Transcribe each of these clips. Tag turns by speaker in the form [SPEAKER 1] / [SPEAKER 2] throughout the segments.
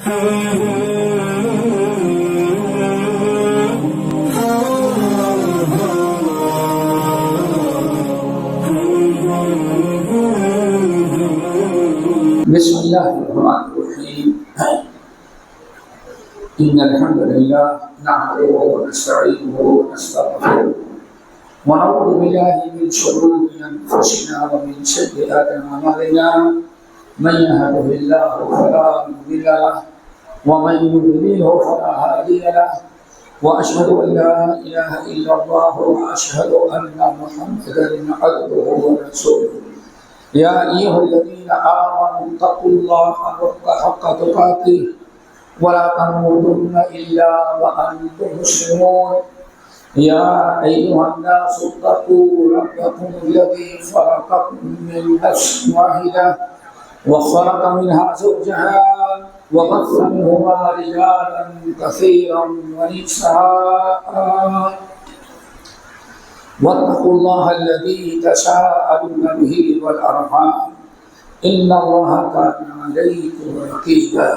[SPEAKER 1] بسم اللہ الرحمن الرحیم ان الحمد للہ نحمده ونستعینه ونستغفره ونعوذ باللہ من شرور انفسنا ومن سیئات اعمالنا من يهده الله فلا مضل له ومن يضلل فلا هادي له واشهد ان لا اله الا الله واشهد ان محمدا عبده ورسوله يا أيها الذين آمنوا اتقوا الله حق تقاته ولا تموتن إلا وأنتم مسلمون يا أيها الناس اتقوا ربكم الذي خلقكم من نفس واحدة وخلق منها زوجها وبث منهما رجالا كثيرا ونساء واتقوا الله الذي تساءلون به والأرحام إن الله كان عليكم رقيبا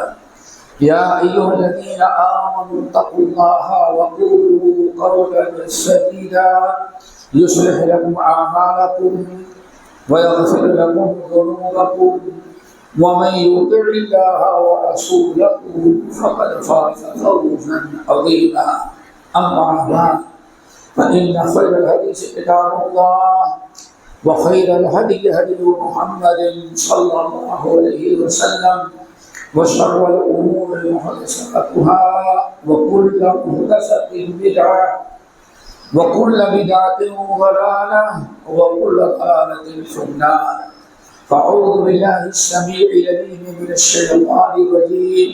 [SPEAKER 1] يا أيها الذين آمنوا اتقوا الله وقولوا قولا سديدا يصلح لكم أعمالكم ويغفر لكم ذنوبكم ومن يطع الله ورسوله فقد فاز فوزا عظيما أما بعد فإن خير الحديث كتاب الله وخير الهدي هدي محمد صلى الله عليه وسلم وشر الأمور محدثاتها وكل محدثة بدعة وكل بدعة ضلالة وكل ضلالة في النار فأعوذ بالله السميع العليم من الشيطان الرجيم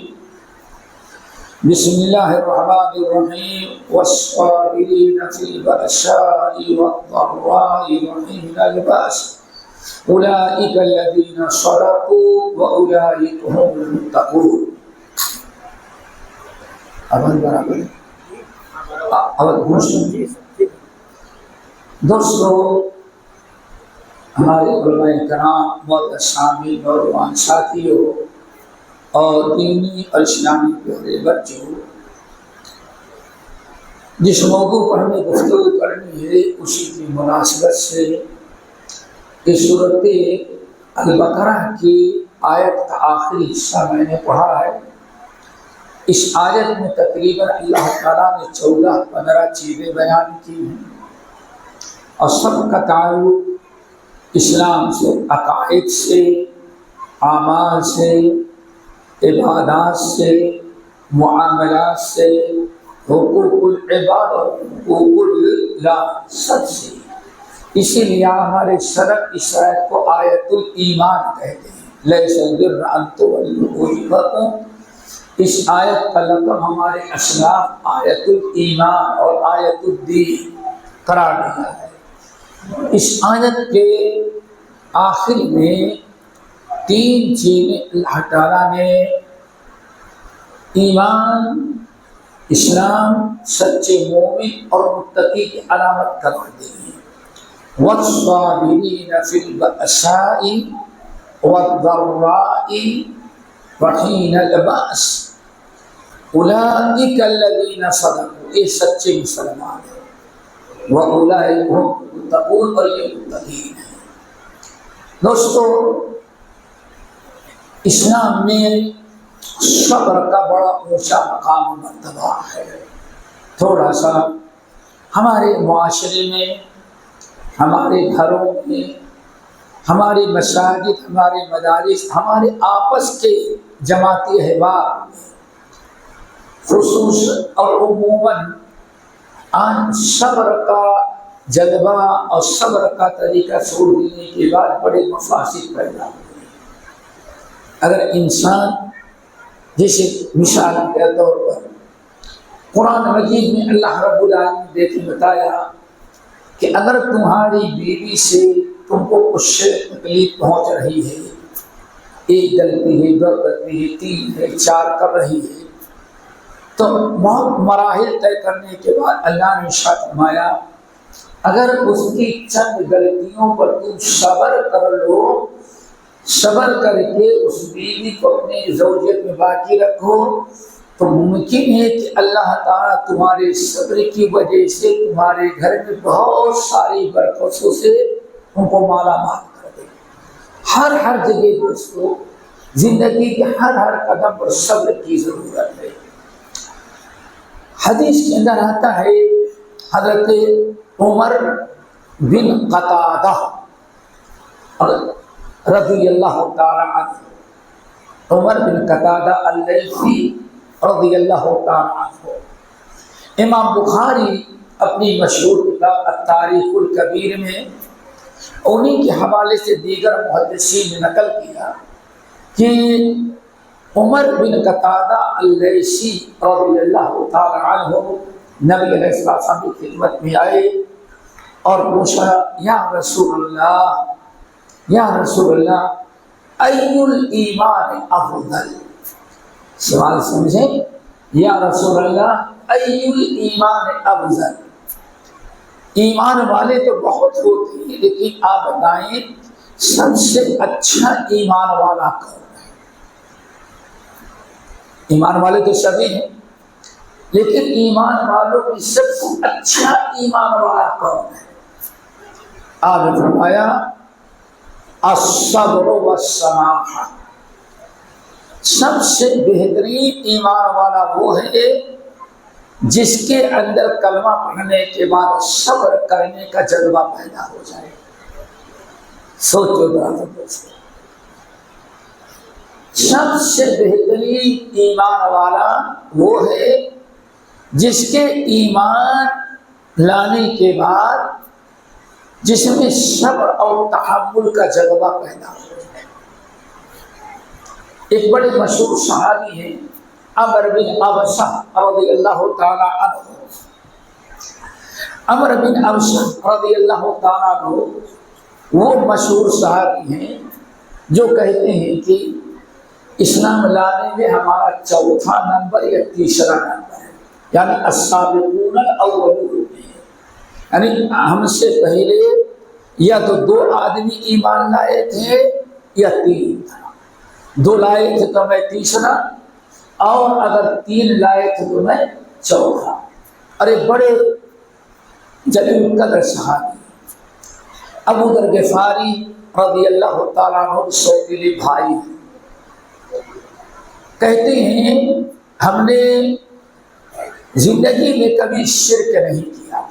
[SPEAKER 1] بسم الله الرحمن الرحيم والصابرين في البأساء والضراء وحين البأس أولئك الذين صدقوا وأولئك هم المتقون. دوستو، ہمارے علماء کرام معزز سامعین نوجوان ساتھیوں اور دینی اور اسلامی پیارے بچوں، جس موضوع پر ہمیں گفتگو کرنی ہے اسی کی مناسبت سے اس صورت البقرہ کی آیت کا آخری حصہ میں نے پڑھا ہے۔ اس آیت میں تقریباً اللہ تعالیٰ نے 14-15 چیزیں بیان کی ہیں اور سب کا تعلق اسلام سے، عقائد سے، اعمال سے، عبادات سے، معاملات سے، حقوق العباد اور حقوق اللہ سب سے۔ اسی لیے ہمارے سلف اس آیت کو آیت الایمان کہتے ہیں۔ لیس البر ان تولوا وجوہکم، اس آیت کا لقب ہمارے اسلاف آیت الایمان اور آیت الدین قرار دیا ہے۔ اس آیت کے آخر میں 3 چیزیں اللہ تعالیٰ نے ایمان، اسلام، سچے مومن اور متقی کی علامت قرار دی ہے۔ وَالصَّابِرِينَ فِي الْبَأْسَاءِ وَالضَّرَّاءِ وَحِينَ الْبَأْسِ أُولَئِكَ الَّذِينَ صَدَقُوا، یہ سچے مسلمان ہیں۔ وَأُولَئِكَ هُمُ الْمُتَّقُونَ، اور یہ متقین ہیں۔ دوستو، اسلام میں صبر کا بڑا اونچا مقام و مرتبہ ہے۔ تھوڑا سا ہمارے معاشرے میں، ہمارے گھروں میں، ہماری مساجد، ہمارے مدارس، ہمارے آپس کے جماعتی احباب میں خصوصاً اور عموماً صبر کا جذبہ اور صبر کا طریقہ چھوڑ دینے کے بعد بڑے مفاسد پیدا ہوئے۔ اگر انسان، جیسے مثال کے طور پر قرآن مجید میں اللہ رب العالمین نے دیکھ بتایا کہ اگر تمہاری بیوی سے تم کو کچھ تکلیف پہنچ رہی ہے، ایک غلطی ہے، 2 غلطی ہے، 3 ہے، 4 کر رہی ہے، تو بہت مراحل طے کرنے کے بعد اللہ نے ارشاد فرمایا اگر اس کی چند غلطیوں پر تم صبر کر لو صبر کر کے اس بیوی کو اپنی زوجیت میں باقی رکھو تو ممکن ہے کہ اللہ تعالیٰ تمہارے صبر کی وجہ سے تمہارے گھر میں بہت ساری برکتوں سے ان کو مالا مال کر دے۔ ہر جگہ دوستو زندگی کے ہر قدم پر صبر کی ضرورت ہے۔ حدیث کے اندر آتا ہے حضرت عمر بن قتادہ رضی اللہ تعالی عنہ، عمر بن قتادہ اللیثی رضی اللہ تعالی عنہ، امام بخاری اپنی مشہور کتاب التاریخ الکبیر میں انہی کے حوالے سے دیگر محدثین نے نقل کیا کہ عمر بن قتادہ اللیثی رضی اللہ تعالی عنہ نبی علیہ السلام کی خدمت میں آئے اور پوچھا یا رسول اللہ ای الایمان افضل، سوال سمجھیں، یا رسول اللہ ای الایمان افضل، ایمان والے تو بہت ہوتے ہیں لیکن آپ بتائیں سب سے اچھا ایمان والا کون ہے؟ ایمان والے تو سبھی ہیں لیکن ایمان والوں کی سب سے اچھا ایمان والا کون ہے؟ آپ نے فرمایا الصبر والسماحہ، سب سے بہترین ایمان والا وہ ہے جس کے اندر کلمہ پڑھنے کے بعد صبر کرنے کا جذبہ پیدا ہو جائے۔ سوچو دوستو، سب سے بہترین ایمان والا وہ ہے جس کے ایمان لانے کے بعد جس میں صبر اور تحمل کا جذبہ پیدا ہو جائے۔ ایک بڑے مشہور صحابی ہیں عمر بن ابسہ رضی اللہ تعالی عنہ، عمر بن ابسہ رضی اللہ تعالی عنہ وہ مشہور صحابی ہیں جو کہتے ہیں کہ اسلام لانے میں ہمارا چوتھا نمبر یا تیسرا نمبر ہے، یعنی السابقون الاولون، یعنی ہم سے پہلے یا تو 2 آدمی ایمان لائے تھے یا 3 تھا، 2 لائے تھے تو میں تیسرا، اور اگر 3 لائے تھے تو میں چوتھا۔ ارے بڑے جلیل القدر صحابی ابو ذر غفاری رضی اللہ تعالیٰ عنہ سوتیلے بھائی کہتے ہیں ہم نے زندگی میں کبھی شرک نہیں کیا،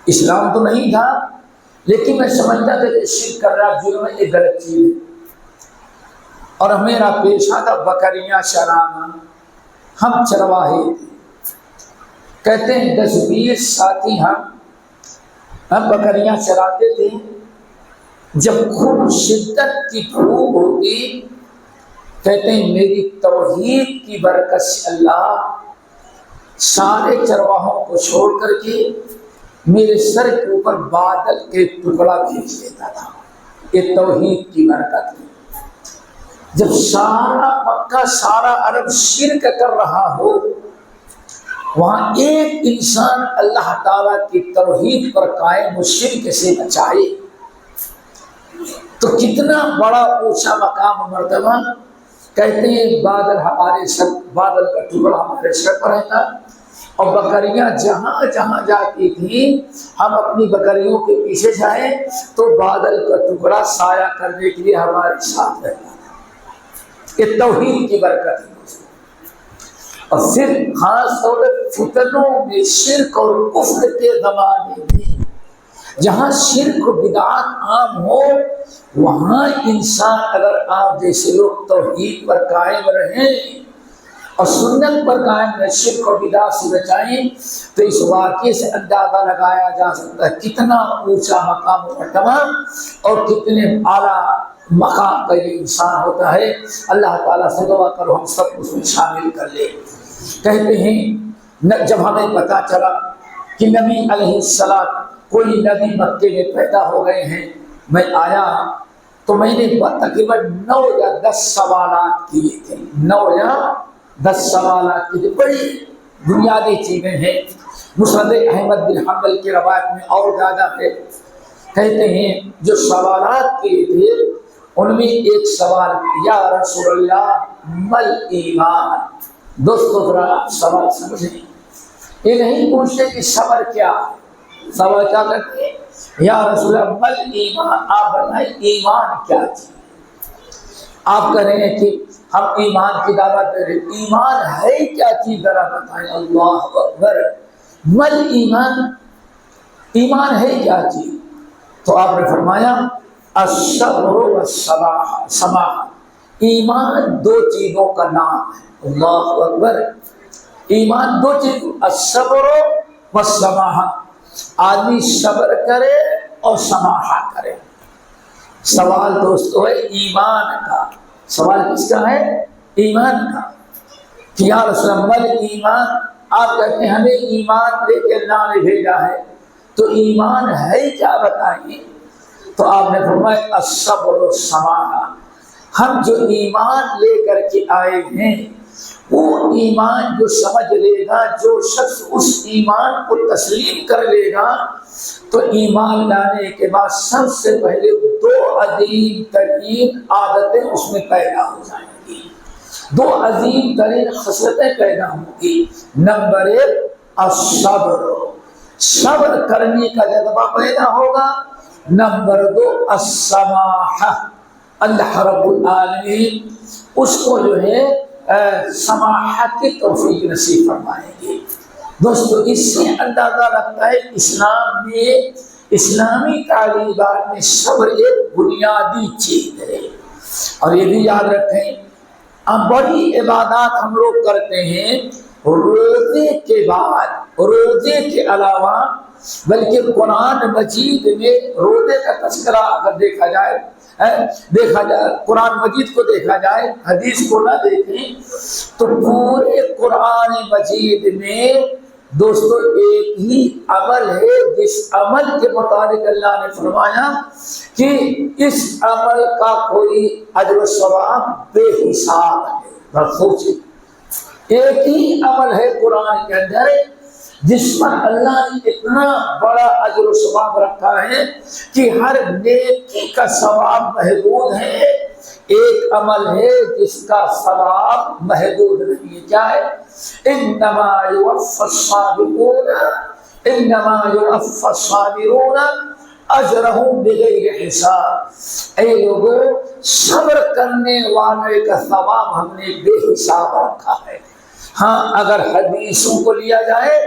[SPEAKER 1] اسلام تو نہیں تھا لیکن میں سمجھتا تھا کہ شرک کر رہا جرم ہے، ایک غلط چیز ہے، اور میرا پیشہ تھا بکریاں چرانا، ہم چرواہے تھے۔ کہتے ہیں 10-20 ساتھی ہم بکریاں چراتے تھے، جب خوب شدت کی بھوک ہوتی کہتے ہیں میری توحید کی برکت سے اللہ سارے چرواہوں کو چھوڑ کر کے میرے سر کے اوپر بادل کے ٹکڑا بھیج دیتا تھا، یہ توحید کی برکت ہے۔ جب سارا مکہ سارا عرب شرک کر رہا ہو، وہاں ایک انسان اللہ تعالیٰ کی توحید پر قائم و شرک سے بچائے تو کتنا بڑا اونچا مقام و مرتبہ۔ کہتے ہیں بادل کا ٹکڑا ہمارے سر پر رہتا اور بکریاں جہاں جہاں جاتی تھیں ہم اپنی بکریوں کے پیچھے جائیں تو بادل کا ٹکڑا سایہ کرنے کے لیے ہمارے ساتھ رہتا تھا۔ یہ توحید کی برکت ہے۔ اور پھر خاص طور پر فتنوں میں شرک اور کفر کے زمانے میں جہاں شرک و بدعات عام ہو وہاں انسان اگر آپ جیسے لوگ توحید پر قائم رہیں اور سنت پر قائم رہیں، شرک و بدعات سے بچائیں، تو اس واقعے سے اندازہ لگایا جا سکتا ہے کتنا اونچا مقام و مرتبہ اور کتنے اعلیٰ مقام کا یہ انسان ہوتا ہے۔ اللہ تعالیٰ سے دعا کرو ہم سب اس میں شامل کر لے۔ کہتے ہیں جب ہمیں پتہ چلا کہ نبی علیہ السلام کوئی نبی مکے میں پیدا ہو گئے ہیں، میں آیا تو میں نے تقریباً 9 یا 10 سوالات کیے تھے، 9 یا 10 سوالات کیے تھے، بڑی بنیادی چیزیں ہیں۔ مسند احمد بن حنبل کی روایت میں اور زیادہ ہے۔ کہتے ہیں جو سوالات کیے تھے ان میں ایک سوال، یا رسول اللہ مل ایمان؟ دوستو ذرا آپ سوال سمجھیں، یہ نہیں پوچھتے کہ صبر کیا ہے، سوال کیا کرتے ہیں؟ یا رسول اللہ مل ایمان، آپ بتائیں ایمان کیا چیز؟ آپ کہہ رہے ہیں کہ ہم ایمان کی دعوت دے رہے ہیں، ایمان ہے کیا چیز ذرا بتائیں؟ اللہ اکبر، مل ایمان، ایمان ہے کیا چیز؟ تو آپ نے فرمایا الصبر والسماحہ، ایمان دو چیزوں کا نام ہے۔ اللہ اکبر، ایمان دو چیز، الصبر والسماحہ، آدمی صبر کرے اور سماحہ کرے۔ سوال دوستو ہے ایمان کا، سوال کس کا ہے؟ ایمان کا، کہ یا رسول اللہ مل ایمان، آپ کہتے ہیں ہمیں ایمان لے کے اللہ نے بھیجا ہے، تو ایمان ہے کیا بتائیے؟ تو آپ نے فرمایا الصبر والسماحہ، ہم جو ایمان لے کر کے آئے ہیں وہ ایمان جو سمجھ لے گا، جو شخص اس ایمان کو تسلیم کر لے گا، تو ایمان لانے کے بعد سب سے پہلے دو عظیم ترین عادتیں اس میں پیدا ہو جائیں گی، دو عظیم ترین خصلتیں پیدا ہوں گی۔ نمبر ایک الصبر، صبر کرنے کا جذبہ پیدا ہوگا۔ نمبر دو السماحہ، اللہ رب العالمین اس کو جو ہے سماحت کی توفیق نصیب فرمائیں گے۔ دوستو اس سے اندازہ لگتا ہے اسلام میں، اسلامی تعلیمات میں صبر ایک بنیادی چیز ہے۔ اور یہ بھی یاد رکھیں، اب بڑی عبادات ہم لوگ کرتے ہیں روزے کے بعد، روزے کے علاوہ، بلکہ قرآن مجید میں روزے کا تذکرہ اگر دیکھا جائے قرآن مجید کو دیکھا جائے، حدیث کو نہ دیکھیں، تو پورے قرآن مجید میں دوستو ایک ہی عمل ہے جس عمل کے مطابق اللہ نے فرمایا کہ اس عمل کا کوئی اجر و ثواب بے حساب ہے۔ سوچیں، ایک ہی عمل ہے قرآن کے اندر جس پر اللہ نے اتنا بڑا اجر و ثواب رکھا ہے کہ ہر نیکی کا ثواب محدود ہے۔ ایک عمل ہے جس کا ثواب محدود نہیں ہے، کیا ہے؟ انما یوفی الصابرون، انما یوفی الصابرون اجرہم بغیر حساب۔ اے لوگوں، صبر کرنے والے کا ثواب ہم نے بے حساب رکھا ہے۔ ہاں اگر حدیثوں کو لیا جائے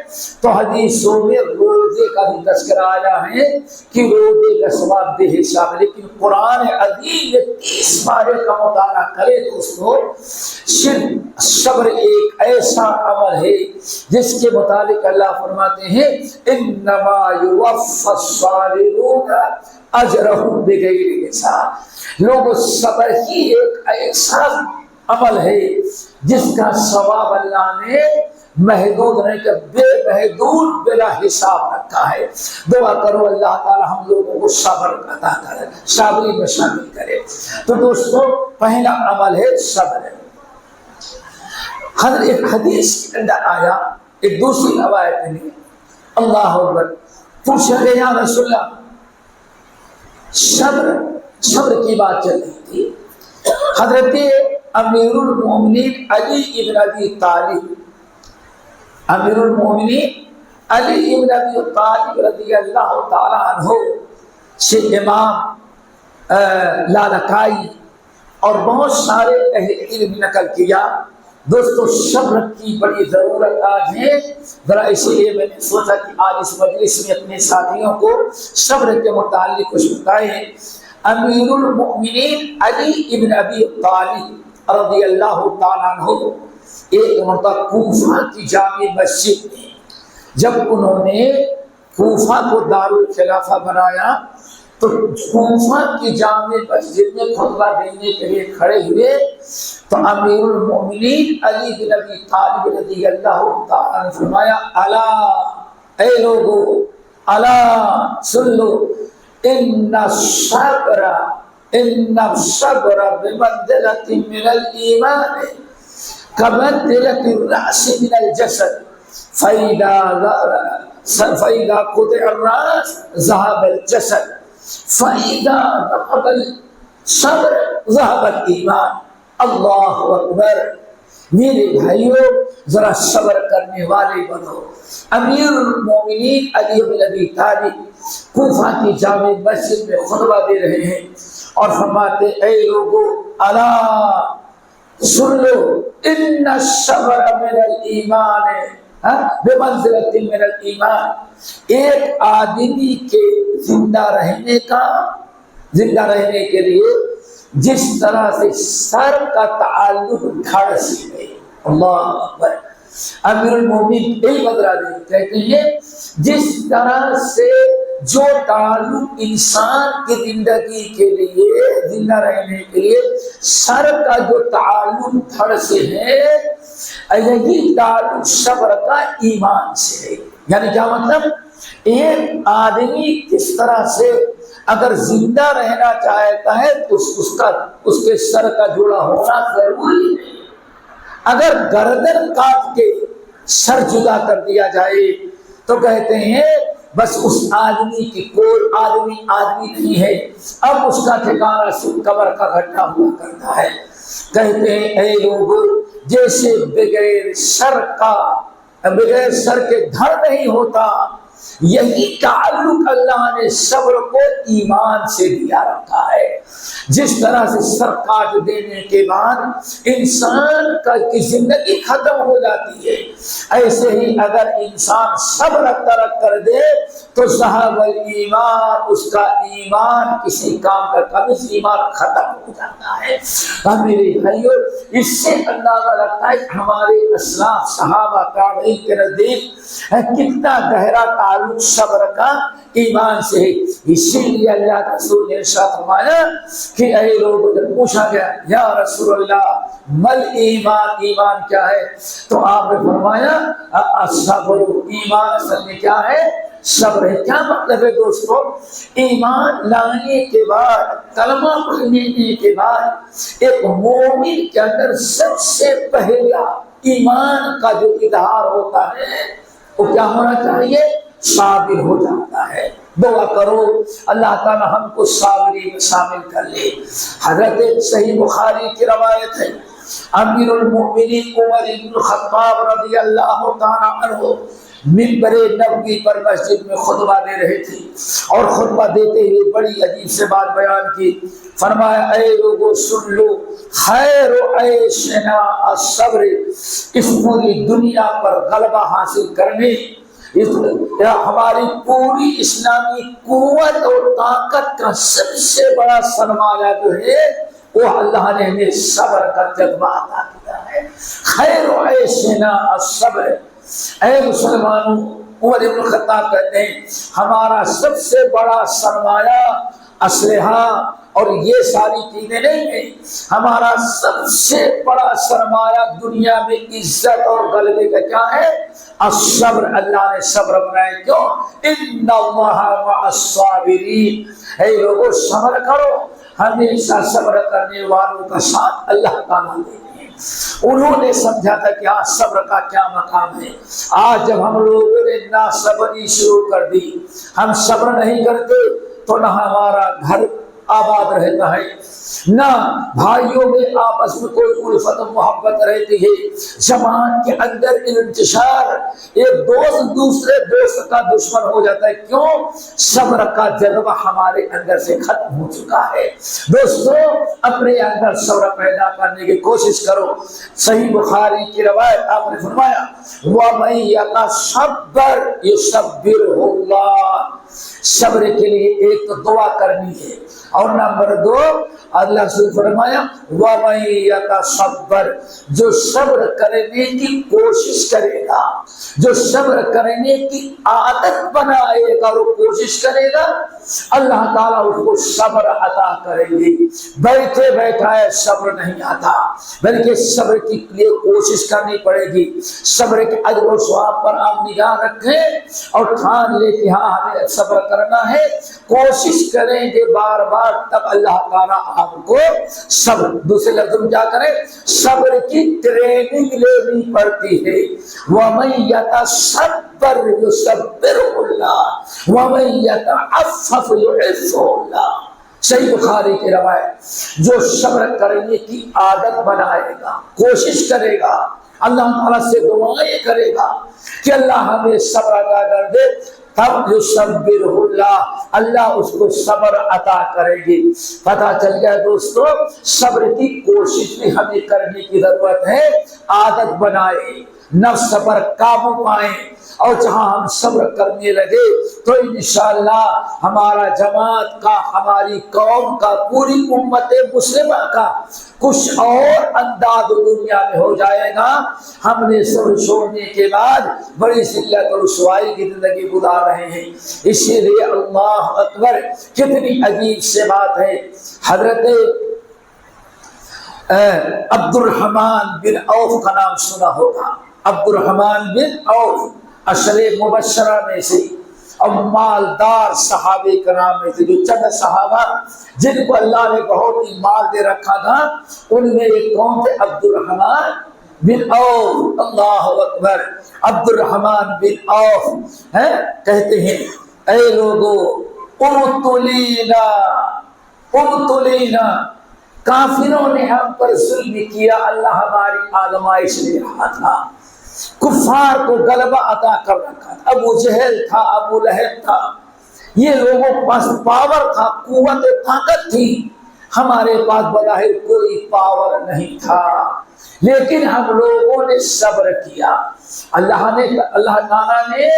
[SPEAKER 1] تو حدیثوں میں روزے کا بھی تذکرہ آیا ہے کہ روزے کا ثواب بے حساب، لیکن قرآن عظیم 30 پارے کا مطالعہ کرے تو اس کو صرف صبر ایک ایسا عمل ہے جس کے متعلق اللہ فرماتے ہیں انما یوفی الصابرون اجرہم بغیر حساب۔ لوگ صبر ہی ایک ایسا عمل ہے جس کا ثواب اللہ نے محدود نہیں کہ بے محدود بلا حساب رکھا ہے۔ دعا کرو اللہ تعالی ہم لوگوں کو صبر عطا کرے، صابری میں شامل کرے۔ تو دوستو پہلا عمل ہے صبر۔ حضرت ایک حدیث کے اندر آیا، ایک دوسری روایت میں اللہ اکبر، پوچھا گیا یا رسول اللہ صبر کی بات چل رہی تھی، حضرت امیر المومنین علی ابن ابی طالب، امیر المومنین علی ابن ابی طالب رضی اللہ تعالی عنہ سے امام لالکائی اور بہت سارے اہل علم نقل کیا۔ دوستو صبر کی بڑی ضرورت آج ہے، ذرا اس لیے میں نے سوچا کہ آج اس مجلس میں اپنے ساتھیوں کو صبر کے متعلق کچھ بتائیں۔ امیر المؤمنین علی ابن ابی طالب رضی اللہ تعالیٰ عنہ ایک مرتبہ کوفہ کی جامع مسجد میں جب انہوں نے کوفہ کو دارالخلافہ بنایا تو کوفہ کی جامع مسجد میں خطبہ دینے کے لیے کھڑے ہوئے تو امیر المؤمنین علی بن ابی طالب رضی اللہ تعالیٰ عنہ فرمایا الا، اے لوگو الا سن لو، ان الصبر بمنزلة من الإيمان كمنزلة الرأس من الجسد فإذا قطع الرأس ذهب الجسد فإذا ذهب صبر ذهب ایمان. اللہ اکبر. میرے بھائیوں ذرا صبر کرنے والے بنو. امیر المومنین علی بن ابی طالب کوفہ کی جامع مسجد میں خطبہ دے رہے ہیں اور فرماتے اے لوگو الا سن لو ان الصبر من الایمان بمنزلۃ من الایمان. ایک آدمی کے زندہ رہنے کے لیے جس طرح سے سر کا تعلق دھڑ سے ہے. اللہ اکبر. امیر المومنین یہی بدلا دے کہتے ہیں جس طرح سے جو تعلق انسان کی زندگی کے لیے زندہ رہنے کے لیے سر کا جو تعلق دھڑ سے ہے یہی تعلق صبر کا ایمان سے ہے. یعنی کیا مطلب؟ ایک آدمی کس طرح سے اگر زندہ رہنا چاہتا ہے تو اس کے سر کا جوڑا ہونا ضروری ہے. اگر گردن کاٹ کے سر جدا کر دیا جائے تو کہتے ہیں بس اس آدمی کی کوئی آدمی نہیں ہے. اب اس کا ٹھکانہ صرف قبر کا گڈھا ہوا کرتا ہے. کہتے ہیں اے لوگوں جیسے بغیر سر کے دھڑ نہیں ہوتا یہی تعلق اللہ نے صبر کو ایمان سے دیا رکھا ہے. جس طرح سے سر کاٹ دینے کے بعد انسان کی زندگی ختم ہو جاتی ہے ایسے ہی اگر انسان صبر ترک کر دے تو ذہب الایمان اس کا ایمان کسی کام کا کبھی ایمان ختم ہو جاتا ہے. میرے بھائیوں اس سے اندازہ لگتا ہے ہمارے اسلاف صحابہ تابعین کے نزدیک کتنا گہرا تعلق صبر کا ایمان سے ہے. اسی لیے اللہ کا رسول نے ارشاد فرمایا کہ اے لوگوں جب پوچھا گیا یا رسول اللہ مل ایمان ایمان کیا ہے تو آپ نے فرمایا الصبر ایمان اصل میں کیا ہے صبر ہے. کیا مطلب ہے دوستو؟ ایمان لانے کے بعد کلمہ پڑھنے کے بعد ایک مومن کے اندر سب سے پہلا ایمان کا جو اظہار ہوتا ہے وہ کیا ہونا چاہیے؟ صابر ہو جاتا ہے. دعا کرو اللہ تعالی ہم کو صابری میں شامل کر لے. حضرت صحیح بخاری کی روایت ہے امیر المؤمنین عمر بن الخطاب رضی اللہ تعالی عنہ منبر نبوی پر مسجد میں خطبہ دے رہے تھے اور خطبہ دیتے ہوئے بڑی عجیب سے بات بیان کی. فرمایا اے لوگوں سن لو خیر عیشنا الصبر. اس پوری دنیا پر غلبہ حاصل کرنے ہماری پوری اسلامی قوت اور طاقت کا سب سے بڑا سرمایہ جو ہے وہ اللہ نے ہمیں صبر کا جذبہ عطا کیا ہے. خیر عیشنا الصبر. اے مسلمانوں عمر بن الخطاب کہتے ہیں ہمارا سب سے بڑا سرمایہ اسلحہ اور یہ ساری چیزیں نہیں ہیں. ہمارا سب سے بڑا سرمایہ دنیا میں عزت اور غلبے کا کیا ہے؟ الصبر. اللہ نے صبر بنایا. کیوں؟ ان اللہ مع الصابرین. اے لوگوں صبر کرو. ہمیشہ صبر کرنے والوں کا ساتھ اللہ تعالیٰ دیں گے. انہوں نے سمجھا تھا کہ آج صبر کا کیا مقام ہے. آج جب ہم لوگوں نے ناصبری شروع کر دی ہم صبر نہیں کرتے تو نہ ہمارا گھر آباد رہتا ہے نہ بھائیوں میں آپس میں کوئی الفت و محبت رہتی ہے. زبان کے اندر انتشار ایک دوست دوسرے دوست کا دشمن ہو جاتا ہے. کیوں؟ صبر کا جذبہ ہمارے اندر سے ختم ہو چکا ہے. دوستو اپنے اندر صبر پیدا کرنے کی کوشش کرو. صحیح بخاری کی روایت آپ نے فرمایا وَمَن يَتَصَبَّرْ يُصَبِّرْهُ اللَّهُ. صبر کے لیے ایک تو دعا کرنی ہے اور نمبر 2 اللہ سے فرمایا وَمَن يَتَصَبَّرْ. جو صبر کرنے کی کوشش کرے گا جو صبر کرنے کی عادت بنائے گا اور کوشش کرے گا اللہ تعالیٰ اس کو صبر عطا کرے گی. بیٹھے بیٹھائے صبر نہیں آتا بلکہ صبر کے لیے کوشش کرنی پڑے گی. صبر کے اجر و ثواب پر آپ نگاہ رکھیں اور ٹھان لے کہ ہاں ہمیں صبر کرنا ہے. کوشش کریں گے بار بار تب اللہ تعالیٰ آپ کو صبر. دوسرے لفظ میں کیا کریں؟ صبر کی ٹریننگ لینی پڑتی ہے. وَمَن يَتَصَبَّرْ يُصَبِّرْهُ اللَّهُ وَمَن يَتَعَفَّفْ يُعِفُّهُ اللَّهُ. صحیح بخاری کی روایت، جو صبر کرنے کی عادت بنائے گا، کوشش کرے گا، اللہ تعالیٰ سے دعائیں کرے گا کہ اللہ ہمیں صبر عطا کر دے، تب یصبرہ اللہ، اللہ اس کو صبر عطا کرے گی۔ پتہ چل گیا دوستو، صبر کی کوشش بھی ہمیں کرنے کی ضرورت ہے، عادت بنائے، نفس پر قابو پائیں، اور جہاں ہم صبر کرنے لگے تو انشاءاللہ ہمارا جماعت کا، ہماری قوم کا، پوری امت مسلمہ کا کچھ اور انداز دنیا میں ہو جائے گا۔ ہم نے صبر چھوڑنے کے بعد بڑی ذلت اور رسوائی کی زندگی گزار رہے ہیں۔ اسی لیے اللہ اکبر، کتنی عجیب سے بات ہے، حضرت عبد الرحمن بن عوف کا نام سنا ہوگا۔ عبد الرحمن بن عوف عشرے مبشرہ میں سے اور مالدار صحابہ کرام میں سے، جو چند صحابہ جن کو اللہ نے بہت ہی مال دے رکھا تھا، ان میں ایک کون تھے؟ عبد الرحمن بن عوف۔ اللہ اکبر، عبد الرحمن بن عوف کہتے ہیں، اے لوگو ابتلینا ابتلینا، کافروں نے ہم پر ظلم کیا، اللہ ہماری آزمائش لے رہا تھا، کفار کو غلبہ عطا کر رکھا تھا، ابو جہل تھا، ابو لہب تھا، یہ لوگوں کے پاس پاور تھا، قوت طاقت تھی، ہمارے پاس بظاہر کوئی پاور نہیں تھا، لیکن ہم لوگوں نے صبر کیا۔ اللہ تعالیٰ نے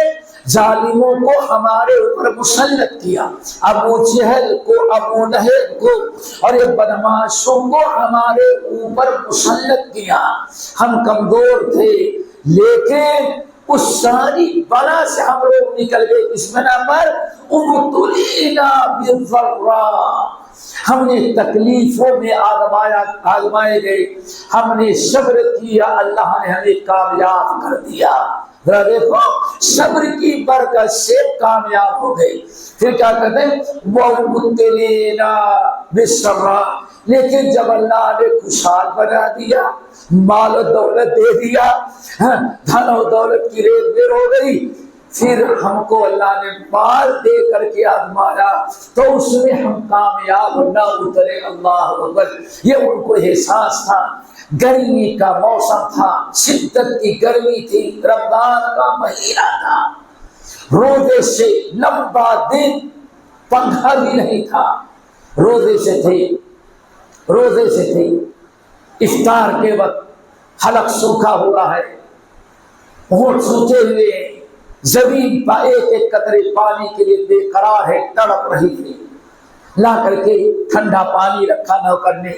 [SPEAKER 1] ظالموں کو ہمارے اوپر مسلط کیا، ابو جہل کو، ابو لہب کو اور یہ بدماشوں کو ہمارے اوپر مسلط کیا۔ ہم کمزور تھے، لیکن اس ساری بلا سے ہم لوگ نکل گئے، اس بنا پر ابتلینا بالضراء، ہم نے تکلیفوں میں آزمائے گئے، ہم نے صبر کیا، اللہ نے ہمیں کامیاب کر دیا۔ ذرا دیکھو، صبر کی برکت سے کامیاب ہو گئے۔ پھر کیا کہتے ہیں؟ وَمُبْتَلِينَ بِالسَّرَّاءِ، لیکن جب اللہ نے خوشحال بنا دیا، مال و دولت دے دیا، دھن و دولت کی ریل بیر ہو گئی، پھر ہم کو اللہ نے مال دے کر کے آزمایا تو اس میں ہم کامیاب نہ اترے۔ اللہ اکبر، یہ ان کو احساس تھا، گرمی کا موسم تھا، شدت کی گرمی تھی، رمضان کا مہینہ تھا، روزے سے لمبا دن، پنکھا بھی نہیں تھا، روزے سے تھے، افطار کے وقت حلق سوکھا ہوا ہے، ہونٹ سوکھے ہوئے، زمین پر ایک ایک قطرے پانی کے لیے بے قرار ہے، تڑپ رہی تھی۔ لا کر کے ٹھنڈا پانی رکھا نوکر نے،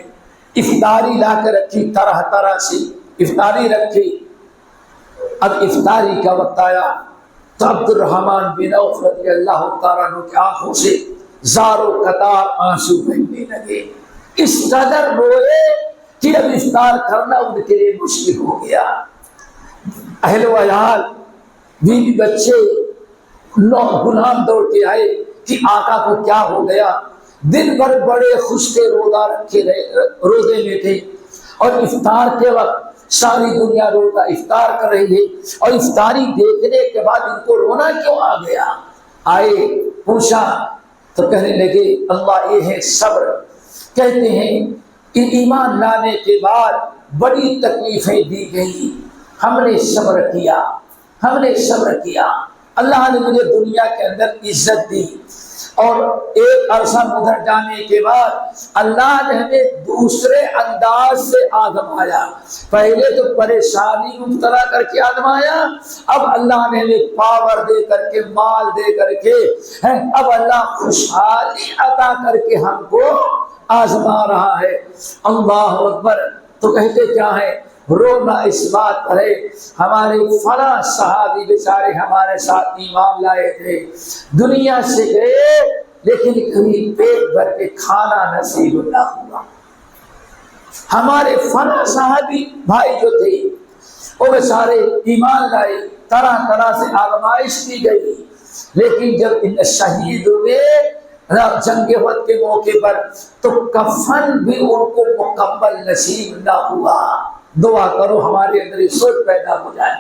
[SPEAKER 1] افطاری لا کر رکھی، طرح طرح سے افطاری رکھی۔ اب افطاری کا وقت آیا تو عبد الرحمن بن عوف رضی اللہ تعالیٰ عنہ کی آنکھوں سے زاروں قطار آنسو بہنے لگے، اس قدر روئے کہ اب افطار کرنا ان کے لیے مشکل ہو گیا۔ اہل و عیال، بیوی بچے، غلام دوڑ کے آئے کہ آقا کو کیا ہو گیا؟ دن بھر بڑے خوش تھے، روزہ رکھے رہے، روزے میں تھے، اور افطار کے وقت ساری دنیا روزہ افطار کر رہی ہے، اور افطاری دیکھنے کے بعد ان کو رونا کیوں آ گیا؟ آئے، پوچھا تو کہنے لگے اللہ یہ ہے صبر۔ کہتے ہیں کہ ایمان لانے کے بعد بڑی تکلیفیں دی گئی، ہم نے صبر کیا، اللہ نے مجھے دنیا کے اندر عزت دی، اور ایک عرصہ گزر جانے کے بعد اللہ نے ہمیں دوسرے انداز سے آزمایا۔ پہلے تو پریشانی مبتلا کر کے آزمایا، اب اللہ نے ہمیں پاور دے کر کے، مال دے کر کے، اب اللہ خوشحالی عطا کر کے ہم کو آزما رہا ہے۔ اللہ اکبر۔ تو کہتے کیا ہے؟ رونا اس بات پر ہے، ہمارے فلاں صحابی بیچارے ہمارے ساتھ ایمان لائے تھے، دنیا سے گئے لیکن کبھی پیٹ بھر کے کھانا نصیب نہ ہوا۔ ہمارے فلاں صحابی بھائی جو تھے وہ بیچارے ایمان لائے، طرح طرح سے آزمائش کی گئی، لیکن جب ان شہید ہوئے جنگ احد کے موقع پر تو کفن بھی ان کو مکمل نصیب نہ ہوا۔ دعا کرو ہمارے اندر یہ سوچ پیدا ہو جائے۔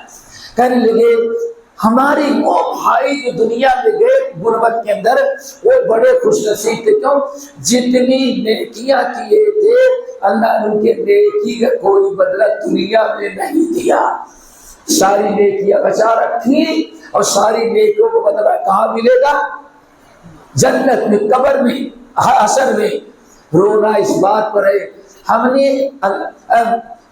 [SPEAKER 1] کہنے لگے ہمارے وہ بھائی جو دنیا میں گئے غربت کے اندر وہ بڑے خوش نصیب تھے. کیوں؟ جتنی نیکیاں کیے تھے اللہ نے ان کے نیکی کا کوئی بدلہ دنیا میں نہیں دیا. ساری نیکیاں بچا رکھی اور ساری نیکیوں کو بدلہ کہاں ملے گا؟ جنت میں، قبر میں، حشر میں. رونا اس بات پر ہے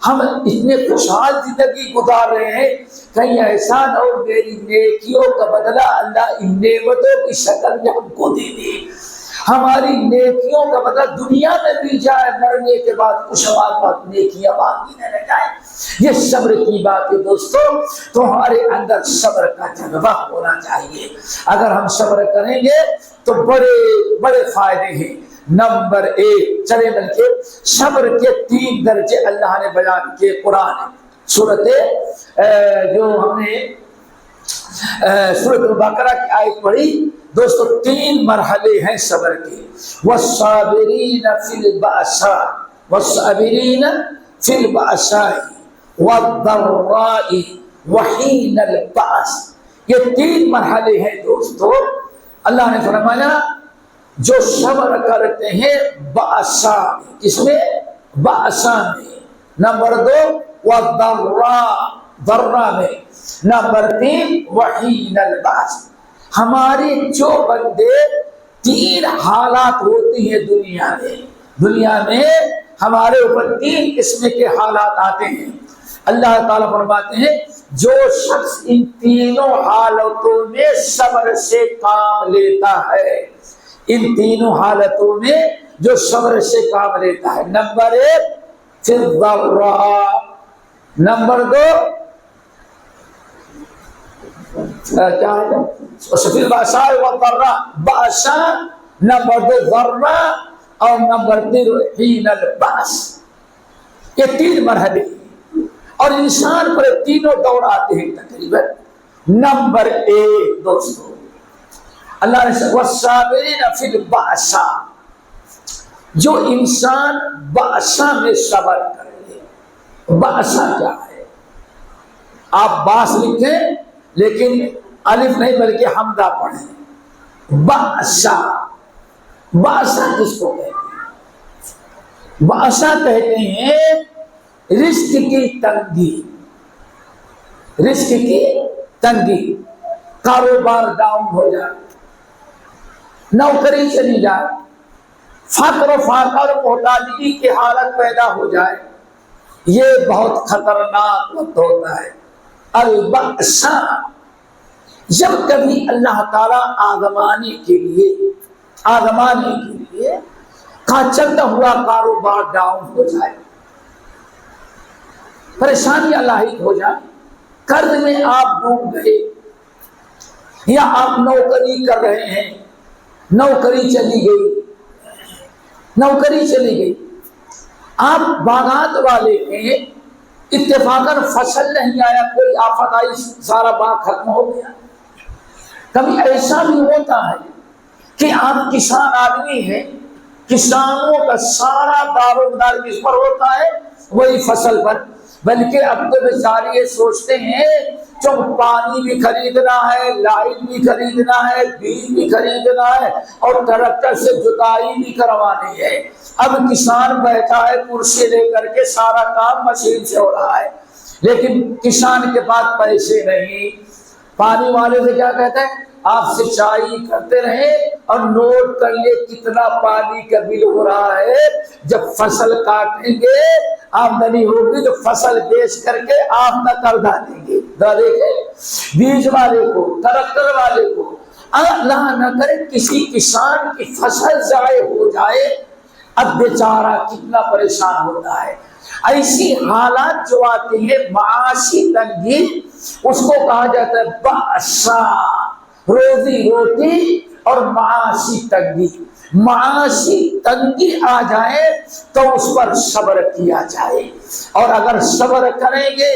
[SPEAKER 1] ہم اتنے خوشحال زندگی گزار رہے ہیں، کہیں ایسا نہ ہو میری نیکیوں کا بدلہ اللہ ان نعمتوں کی شکل میں ہم کو دے دے. ہماری نیکیوں کا بدلہ دنیا میں مل جائے، مرنے کے بعد کچھ ہمارے پاس نیکیاں باقی نہ رہ جائے. یہ صبر کی بات ہے دوستو. تمہارے اندر صبر کا جذبہ ہونا چاہیے. اگر ہم صبر کریں گے تو بڑے بڑے فائدے ہیں. نمبر 1 چلے بلکہ صبر کے 3 درجے اللہ نے بیان کیے قرآن سورت جو ہم نے سورۃ البقرہ کی آیت پڑھی دوستو. 3 مرحلے ہیں صبر کے. والصابرین فی البأساء والصابرین فی البأساء والضراء وحین البأس. یہ 3 مرحلے ہیں دوستو. اللہ نے فرمایا جو صبر کرتے ہیں بأسا، کس میں؟ بأسا میں. نمبر 2 والضراء، ضرہ میں. نمبر 3 وحین البأس. ہمارے جو بندے 3 حالات ہوتی ہیں دنیا میں ہمارے اوپر 3 قسم کے حالات آتے ہیں. اللہ تعالیٰ فرماتے ہیں جو شخص ان تینوں حالتوں میں صبر سے کام لیتا ہے، ان تینوں حالتوں میں جو صبر سے کام لیتا ہے. نمبر 1 فی الضراء، نمبر 2 کیا ہے؟ فی البأساء والضراء، بأسا، نمبر 2 ضراء، اور نمبر 3 حین البأس. یہ 3 مرحلے اور انسان پر تینوں دور آتے ہیں تقریباً. نمبر 1 دوستو اللہ نے والصابرین فی البأساء، جو انسان بأسا میں صبر کرے. بأسا کیا ہے؟ آپ باس لکھیں لیکن الف نہیں بلکہ حمزہ پڑھیں. بأسا، بأسا کس کو کہتے ہیں؟ بأسا کہتے ہیں رزق کی تنگی. رزق کی تنگی، کاروبار ڈاؤن ہو جائے، نوکری چلی جائے، فقر و فاقہ اور محتاجگی کی حالت پیدا ہو جائے، یہ بہت خطرناک وقت ہوتا ہے. البأسا، جب کبھی اللہ تعالیٰ آزمانے کے لیے کا چلتا ہوا کاروبار ڈاؤن ہو جائے، پریشانیاں لاحق ہو جائے، قرض میں آپ ڈوب گئے، یا آپ نوکری کر رہے ہیں، نوکری چلی گئی، آپ باغات والے ہیں، اتفاقاً فصل نہیں آیا، کوئی آفت آئی، سارا باغ ختم ہو گیا. کبھی ایسا بھی ہوتا ہے کہ آپ کسان آدمی ہیں، کسانوں کا سارا دار و مدار کس پر ہوتا ہے؟ وہی فصل پر. بلکہ اب تو بیچارے یہ سوچتے ہیں جو پانی بھی خریدنا ہے، لائٹ بھی خریدنا ہے، بیج بھی خریدنا ہے، اور ٹریکٹر سے جتائی بھی کروانی ہے. اب کسان بیٹھا ہے کرسی لے کر کے، سارا کام مشین سے ہو رہا ہے، لیکن کسان کے پاس پیسے نہیں. پانی والے سے کیا کہتے ہیں؟ آپ سچائی کرتے رہے اور نوٹ کر لے کتنا پانی کا بل ہو رہا ہے. جب فصل کاٹیں گے، آمدنی ہوگی تو فصل بیچ کر کے آپ کا قرضہ دیں گے. بیج والے کو، ٹریکٹر والے کو، اللہ نہ کرے کسی کسان کی فصل ضائع ہو جائے، اب بیچارہ کتنا پریشان ہوتا ہے. ایسی حالات جو آتی ہے معاشی تنگی، اس کو کہا جاتا ہے بأسا. روزی روٹی اور معاشی تنگی. معاشی تنگی آ جائے تو اس پر صبر کیا جائے، اور اگر صبر کریں گے،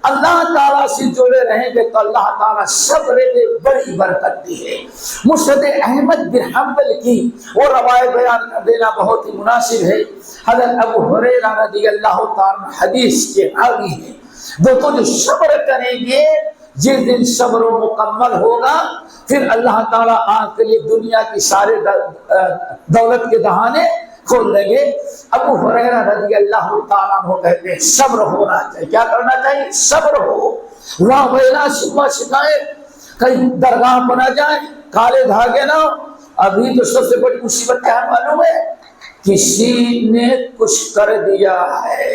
[SPEAKER 1] اللہ تعالیٰ سے جڑے رہیں گے تو اللہ تعالیٰ صبر میں بڑی برکت دی ہے. مسند احمد بن حنبل کی وہ روایت بیان کر دینا بہت ہی مناسب ہے. حضرت ابو ہریرہ رضی اللہ تعالیٰ حدیث کے راوی ہیں. دوستوں جو صبر کریں گے جس دن صبر مکمل ہوگا پھر اللہ تعالیٰ آپ کے لیے دنیا کی سارے دولت کے دہانے کھول دیں گے۔ ابو ہریرہ رضی اللہ تعالیٰ عنہ کہتے ہیں صبر ہونا چاہیے۔ کیا کرنا چاہیے؟ صبر ہو۔ وہاں ویلا شکوہ شکایت کہیں درگاہ بنا جائیں، کالے دھاگے نہ ہو۔ ابھی تو سب سے بڑی مصیبت کیا ہے معلوم ہے؟ کسی نے کچھ کر دیا ہے،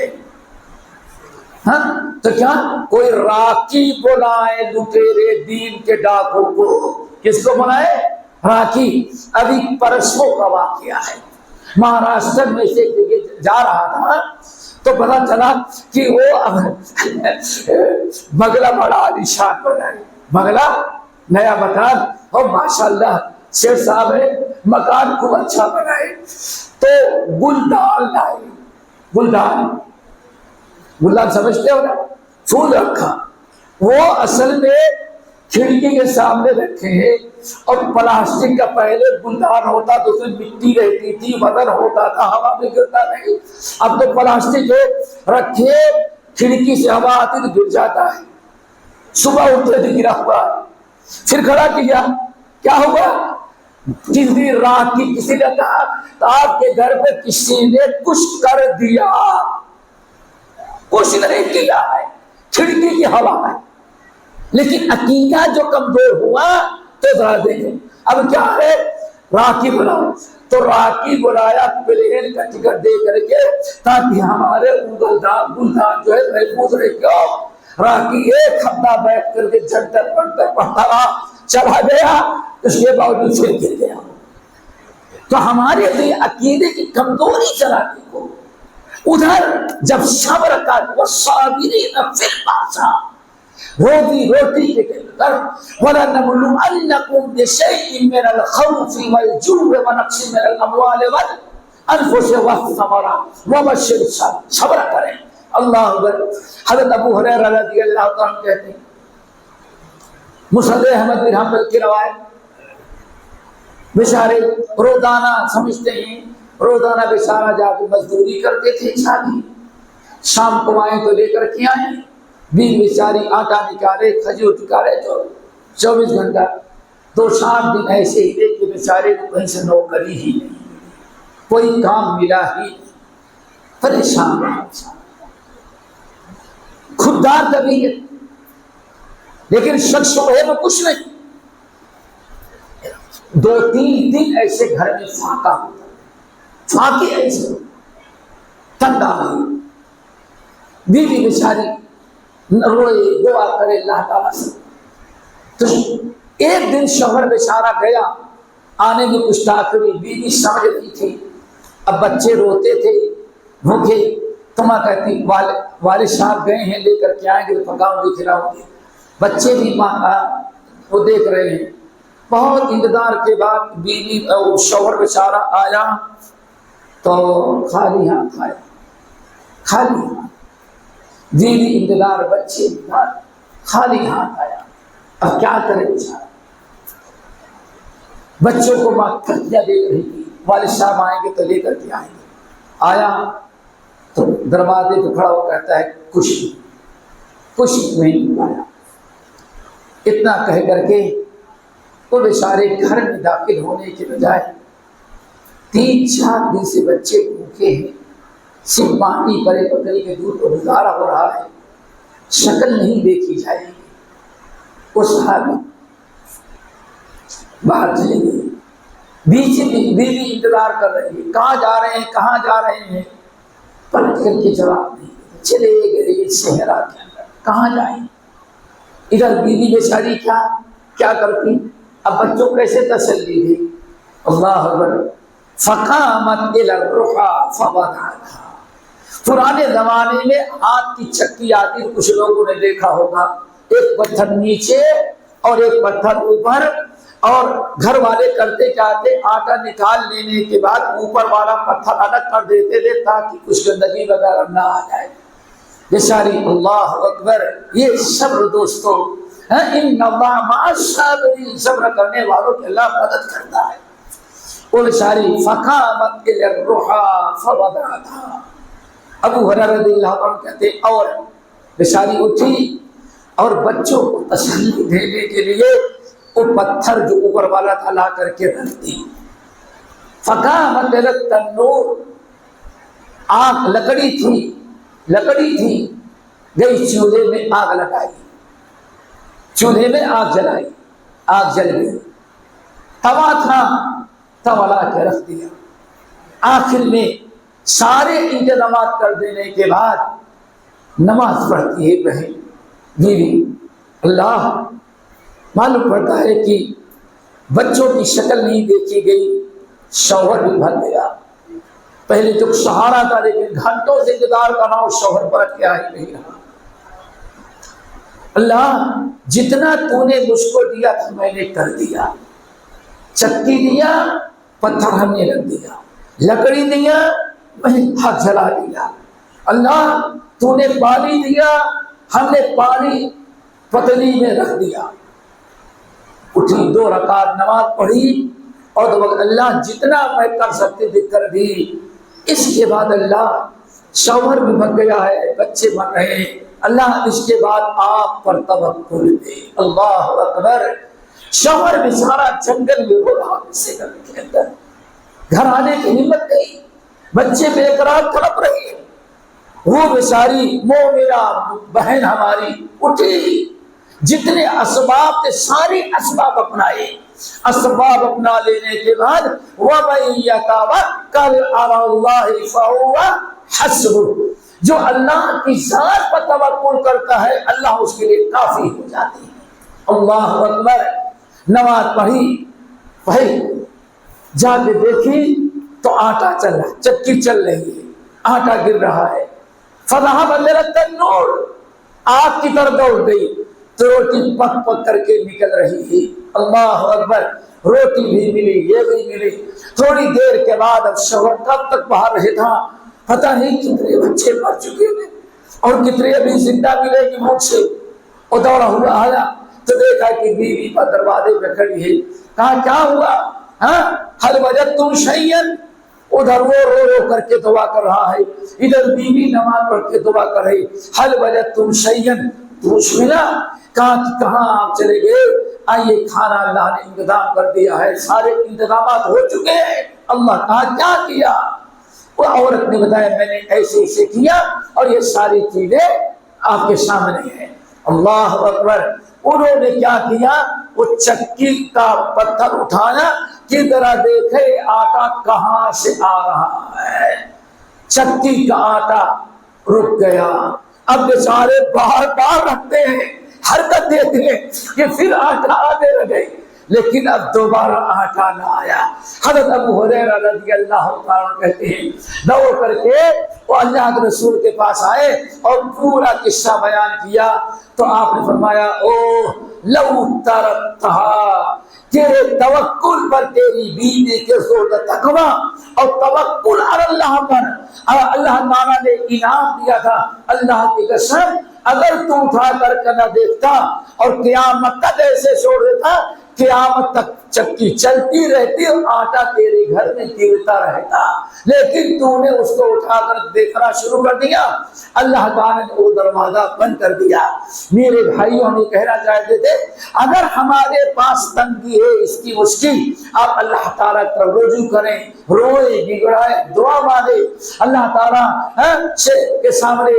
[SPEAKER 1] ہاں تو کیا کوئی راکی بلائے لٹیرے دین کے ڈاکوں کو۔ کس کو بلائے؟ راکی۔ ابھی پرسوں کا واقعہ ہے، مہاراشٹر میں سے جا رہا تھا تو پتا چلا کہ وہ بنگلہ بڑا عالیشان بنائے، بنگلہ نیا مکان، اور ماشاءاللہ شیخ صاحب ہے مکان کو اچھا بنائے تو گلدان لائے، گلدان سمجھتے ہو نا، پھول رکھا، وہ اصل میں کھڑکی کے سامنے رکھے ہیں، اور پلاسٹک کا پہلے گلدان ہوتا تو اس میں مٹی رہتی تھی، وزن ہوتا تھا، ہوا میں گرتا نہیں۔ اب تو پلاسٹک رکھے، کھڑکی سے ہوا آتی تو گر جاتا ہے، صبح اٹھتے تو گرا ہوا، پھر کھڑا کیا، کیا ہوا؟ جس دن رات کی کسی نے کہا تو آپ کے گھر پہ کسی نے کچھ کر دیا، کچھ نہیں کیا ہے، کھڑکی کی ہوا ہے، لیکن عقیدہ جو کمزور ہوا تو ذرا دیکھیں۔ اب کیا ہے؟ راکی بلاؤ، تو راکی بلایا پلین کا ٹکٹ دے کر کے تاکہ ہمارے گلدان جو ہے محفوظ رہے۔ کیوں؟ راکی ایک ہفتہ بیٹھ کر کے جھنڈر پڑھتا رہا، چلا گیا، اس کے باوجود پھر گر گیا۔ تو ہمارے لیے عقیدے کی کمزوری چلا دیکھو۔ ادھر جب صبر کا والصابرین فی البأساء، روٹی کے اندر وَلَنَبْلُوَنَّكُمْ بِشَيْءٍ مِّنَ الْخَوْفِ وَالْجُوعِ وَنَقْصٍ مِّنَ الْأَمْوَالِ وَالْأَنفُسِ وَالثَّمَرَاتِ وَبَشِّرِ الصَّابِرِينَ۔ صبر کریں۔ اللہ اکبر۔ حضرت ابو ہریرہ رضی اللہ تعالیٰ عنہ کہتے ہیں، مسند احمد بن حنبل کی روایت، بیچارے روزانہ سمجھتے ہیں روزانہ بیچارہ جا کے مزدوری کرتے تھے، شام کو آئے تو لے کر کے آئے، بیوی بیچاری آٹا نکالے، کھجور نکالے، جو 24 گھنٹہ۔ دو شام دن ایسے ہی دیکھ کے بیچارے کو کہیں سے نوکری ہی نہیں، کوئی کام ملا ہی نہیں، پریشان رہا، خوددار طبیعت، لیکن شخص ہے وہ کچھ نہیں۔ 2-3 دن ایسے گھر میں فاقہ ہوتا، فاقے ایسے تنگ آ گئی، بیوی بیچاری روئے، دعا کرے اللہ تعالیٰ سے۔ تو ایک دن شوہر بیچارہ گیا، آنے میں کچھ تاخیر، بیوی سمجھ رہی تھی، اب بچے روتے تھے بھوکے، تو ماں کہتی والد صاحب گئے ہیں، لے کر کے آئیں گے، پکاؤں گے کھلاؤں گے۔ بچے بھی وہ دیکھ رہے ہیں۔ بہت انتظار کے بعد بیوی شوہر بیچارہ آیا تو خالی ہاتھ آیا، خالی ہاتھ، بیوی انتظار، بچے انتظار، خالی ہاتھ آیا۔ اب کیا کرے بیچارہ؟ بچوں کو ماں تھکیا دے رہی تھی، والد صاحب آئیں گے تو لے کر کے آئیں گے۔ آیا تو دروازے پہ کھڑا ہو کہتا ہے کچھ نہیں آیا۔ اتنا کہہ کر کے وہ بیچارے گھر میں داخل ہونے کے بجائے 3-4 دن سے بچے بھوکے ہیں، صرف پانی پڑے بکری کے دودھ کو گزارا ہو رہا ہے، شکل نہیں دیکھی جائے گی۔ وہ صحابی باہر چلے گئے، بیوی انتظار کر رہی ہے، کہاں جا رہے ہیں، کہاں جا رہے ہیں؟ پلٹ کر کے جواب نہیں، چلے گئے صحرا کے اندر، کہاں جائیں؟ ادھر بیوی بیچاری کیا کرتی؟ اب بچوں کیسے تسلی دی؟ اللہ اکبر۔ فقامت الی الرحا فوضعتها۔ پرانے زمانے میں ہاتھ کی چکی آتی، کچھ لوگوں نے دیکھا ہوگا، ایک پتھر نیچے اور ایک پتھر اوپر، اور گھر والے کرتے کیا تھے، آٹا نکال لینے کے بعد اوپر والا پتھر الگ کر دیتے تھے تاکہ کچھ گندگی وغیرہ نہ آ جائے۔ بیچاری اللہ اکبر، یہ صبر دوستو، ان اللہ مع الصابرین، صبر کرنے والوں کی اللہ مدد کرتا ہے۔ وہ بیچاری فقامت الی الرحا فوضعتها۔ ابو ہریرہ رضی اللہ عنہ کہتے اور بیچاری اٹھی اور بچوں کو تسلی دینے کے لیے وہ پتھر جو اوپر والا تھا لا کر کے رکھ دی. فقامت التنور، آگ لکڑی تھی، گئی چولہے میں آگ لگائی، چولہے میں آگ جلائی، آگ جل گئی. توا تھا، توا لا کے رکھ دیا. آخر میں سارے انتظامات کر دینے کے بعد نماز پڑھتی ہے بہن بیوی. اللہ، معلوم پڑتا ہے کہ بچوں کی شکل نہیں دیکھی گئی، شوہر بھی بھر گیا. پہلے تو سہارا تھا لیکن گھنٹوں سے انتظار کرنا، شوہر پر کیا ہی نہیں رہا. اللہ، جتنا تو نے مجھ کو دیا تھا میں نے کر دیا. چکی دیا، پتھر ہم نے رکھ دیا، لکڑی دیا، میں ہاتھ جلا دیا. اللہ، تو نے پانی دیا، ہم نے پانی پتلی میں رکھ دیا. اٹھی 2 رکعت نماز پڑھی اور اللہ جتنا میں کر سکتے تھے کر دی. اس کے بعد اللہ، شوہر بھی بن گیا ہے، بچے بن رہے ہیں، اللہ اس کے بعد آپ پر توکل دے. اللہ اکبر. شوہر بھی سارا جنگل میں رو رہا سے کے اندر، گھر آنے کی ہمت نہیں، بچے بے قرار تڑپ رہے ہیں. وہ بیچاری مومنہ بہن ہماری اٹھی، جتنے اسباب تھے ساری اسباب اپنائے. اسباب اپنا لینے کے بعد وَمَن يَتَوَکَّلْ عَلَى اللَّهِ فَهُوَ حَسْبُهُ، جو اللہ کی ذات پر توکل کرتا ہے اللہ اس کے لیے کافی ہو جاتی ہے. اللہ اکبر. نماز پڑھی، جا کے دیکھی تو آٹا چل رہا، چکی چل رہی ہے، آٹا گر رہا ہے. فَذَهَبَ إِلَى التَّنُّورِ، آگ کی طرف دوڑ گئی تو روٹی پک پک کر کے نکل رہی ہے. اللہ اکبر. روٹی بھی ملی، یہ بھی ملی. تھوڑی دیر کے بعد اب شوہر کب تک باہر رہے تھا پتہ نہیں، کتنے بچے مر چکے ہیں اور کتنے ابھی زندہ ملے گی مجھ سے. وہ دوڑا ہوا آیا تو دیکھا کہ بیوی پر دروازے پہ کھڑی ہے. کہا کیا ہوا؟ هل وجدتم شيئا؟ ادھر وہ رو رو کر کے دعا کر رہا ہے، ادھر بیوی نماز پڑھ کے دعا کر رہی. هل وجدتم شيئا؟ پوچھ ملا. کہاں کہاں آپ چلے گئے؟ آئیے کھانا اللہ نے انتظام کر دیا ہے، سارے انتظامات ہو چکے ہیں. اللہ کہا کیا کیا؟ وہ عورت نے بتایا میں نے ایسے ایسے کیا اور یہ ساری چیزیں آپ کے سامنے ہیں. اللہ اکبر. انہوں نے کیا کیا؟ وہ چکی کا پتھر اٹھایا کہ ذرا دیکھے آٹا کہاں سے آ رہا ہے. چکی کا آٹا رک گیا. اب بیچارے باہر باہر رکھتے ہیں، حرکت دیتے ہیں کہ پھر آٹا آنے لگے، لیکن اب دوبارہ آٹا نہ آیا. حضرت ابو ہریرہ رضی اللہ عنہ کہتے ہیں دوڑ کر کے وہ اللہ کے رسول کے پاس آئے اور پورا قصہ بیان کیا تو آپ نے فرمایا او لو ترکتھا، تیرے توکل پر تیری بیوی کے زور تقوی اور توکل علی اللہ پر اللہ تعالیٰ نے انعام دیا تھا. اللہ کی قسم اگر تو اٹھا کر نہ دیکھتا اور قیامت تک ایسے چھوڑ دیتا، قیامت تک چکی چلتی رہتی اور آٹا تیرے گھر میں گرتا رہتا، لیکن تو نے اس کو اٹھا کر دیکھنا شروع کر دیا. اللہ تعالیٰ نے وہ دروازہ بند کر دیا. میرے بھائیوں نے کہنا چاہتے تھے اگر ہمارے پاس تنگی ہے اس کی اس کی، آپ اللہ تعالیٰ کا رجوع کریں، روئے گڑائے دعا مانگے، اللہ تعالیٰ کے سامنے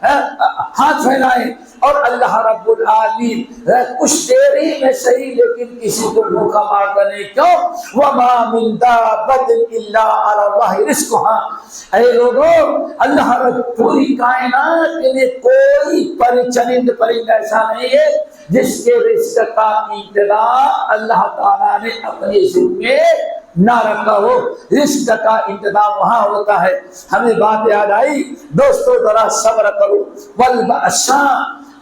[SPEAKER 1] ہاتھ پھیلائیں اور اللہ رب العالمین کچھ دیر ہی میں صحیح لیکن کسی کو بھوکا مار کرنے کیوں. وَمَا مِن دَابَّةٍ إِلَّا عَلَى اللَّهِ رِزْقُهَا. اے لوگوں، اللہ رب پوری کائنات میں کوئی چرند پرند ایسا نہیں ہے جس کے رزق کا انتظام اللہ تعالیٰ نے اپنے ذمے نہ رکھا ہو. رزق کا انتظام وہاں ہوتا ہے. ہمیں بات یاد آئی دوستو، ذرا صبر کرو. والبأساء،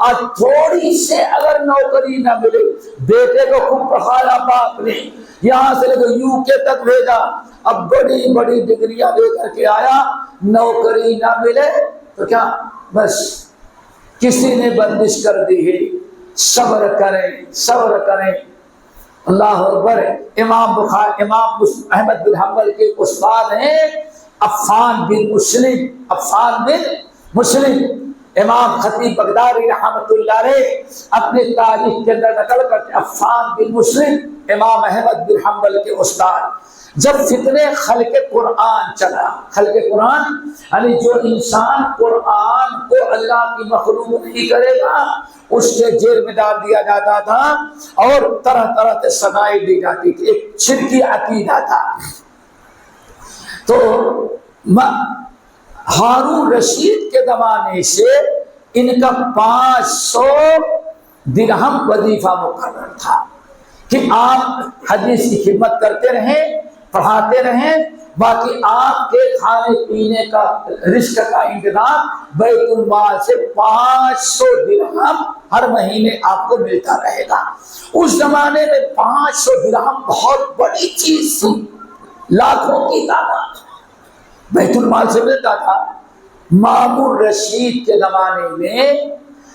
[SPEAKER 1] آج تھوڑی سے اگر نوکری نہ ملے، بیٹے کو خوب پڑھایا باپ نے، یہاں سے لے کر UK تک بھیجا، اب بڑی بڑی ڈگریاں لے کر کے آیا، نوکری نہ ملے تو کیا بس کسی نے بندش کر دی ہے. صبر کریں، صبر کریں. اللہ اکبر. امام احمد بن حنبل کے استاد ہیں عفان بن مسلم. امام خطیب بغدادی رحمۃ اللہ علیہ اپنے تاریخ کے اندر نقل کرتے عفان بن مسلم امام احمد بن حنبل کے استاد، جب فتنے خلق قرآن چلا، خلق قرآن یعنی جو انسان قرآن کو اللہ کی مخلوق نہیں کرے گا اس کے جیل میں ڈال دیا جاتا تھا اور طرح طرح سے سزائیں دی جاتی تھی، ایک شرکی عقیدہ تھا۔ تو ہارون رشید کے زمانے سے ان کا 500 درہم وظیفہ مقرر تھا کہ آپ حدیث کی خدمت کرتے رہیں، پڑھاتے رہیں، باقی آپ کے کھانے پینے کا رزق کا انتظام بیت المال سے 500 درہم ہر مہینے آپ کو ملتا رہے گا۔ اس زمانے میں 500 درہم بہت بڑی چیز تھی، لاکھوں کی تعداد بیت المال سے ملتا تھا۔ مامون رشید کے زمانے میں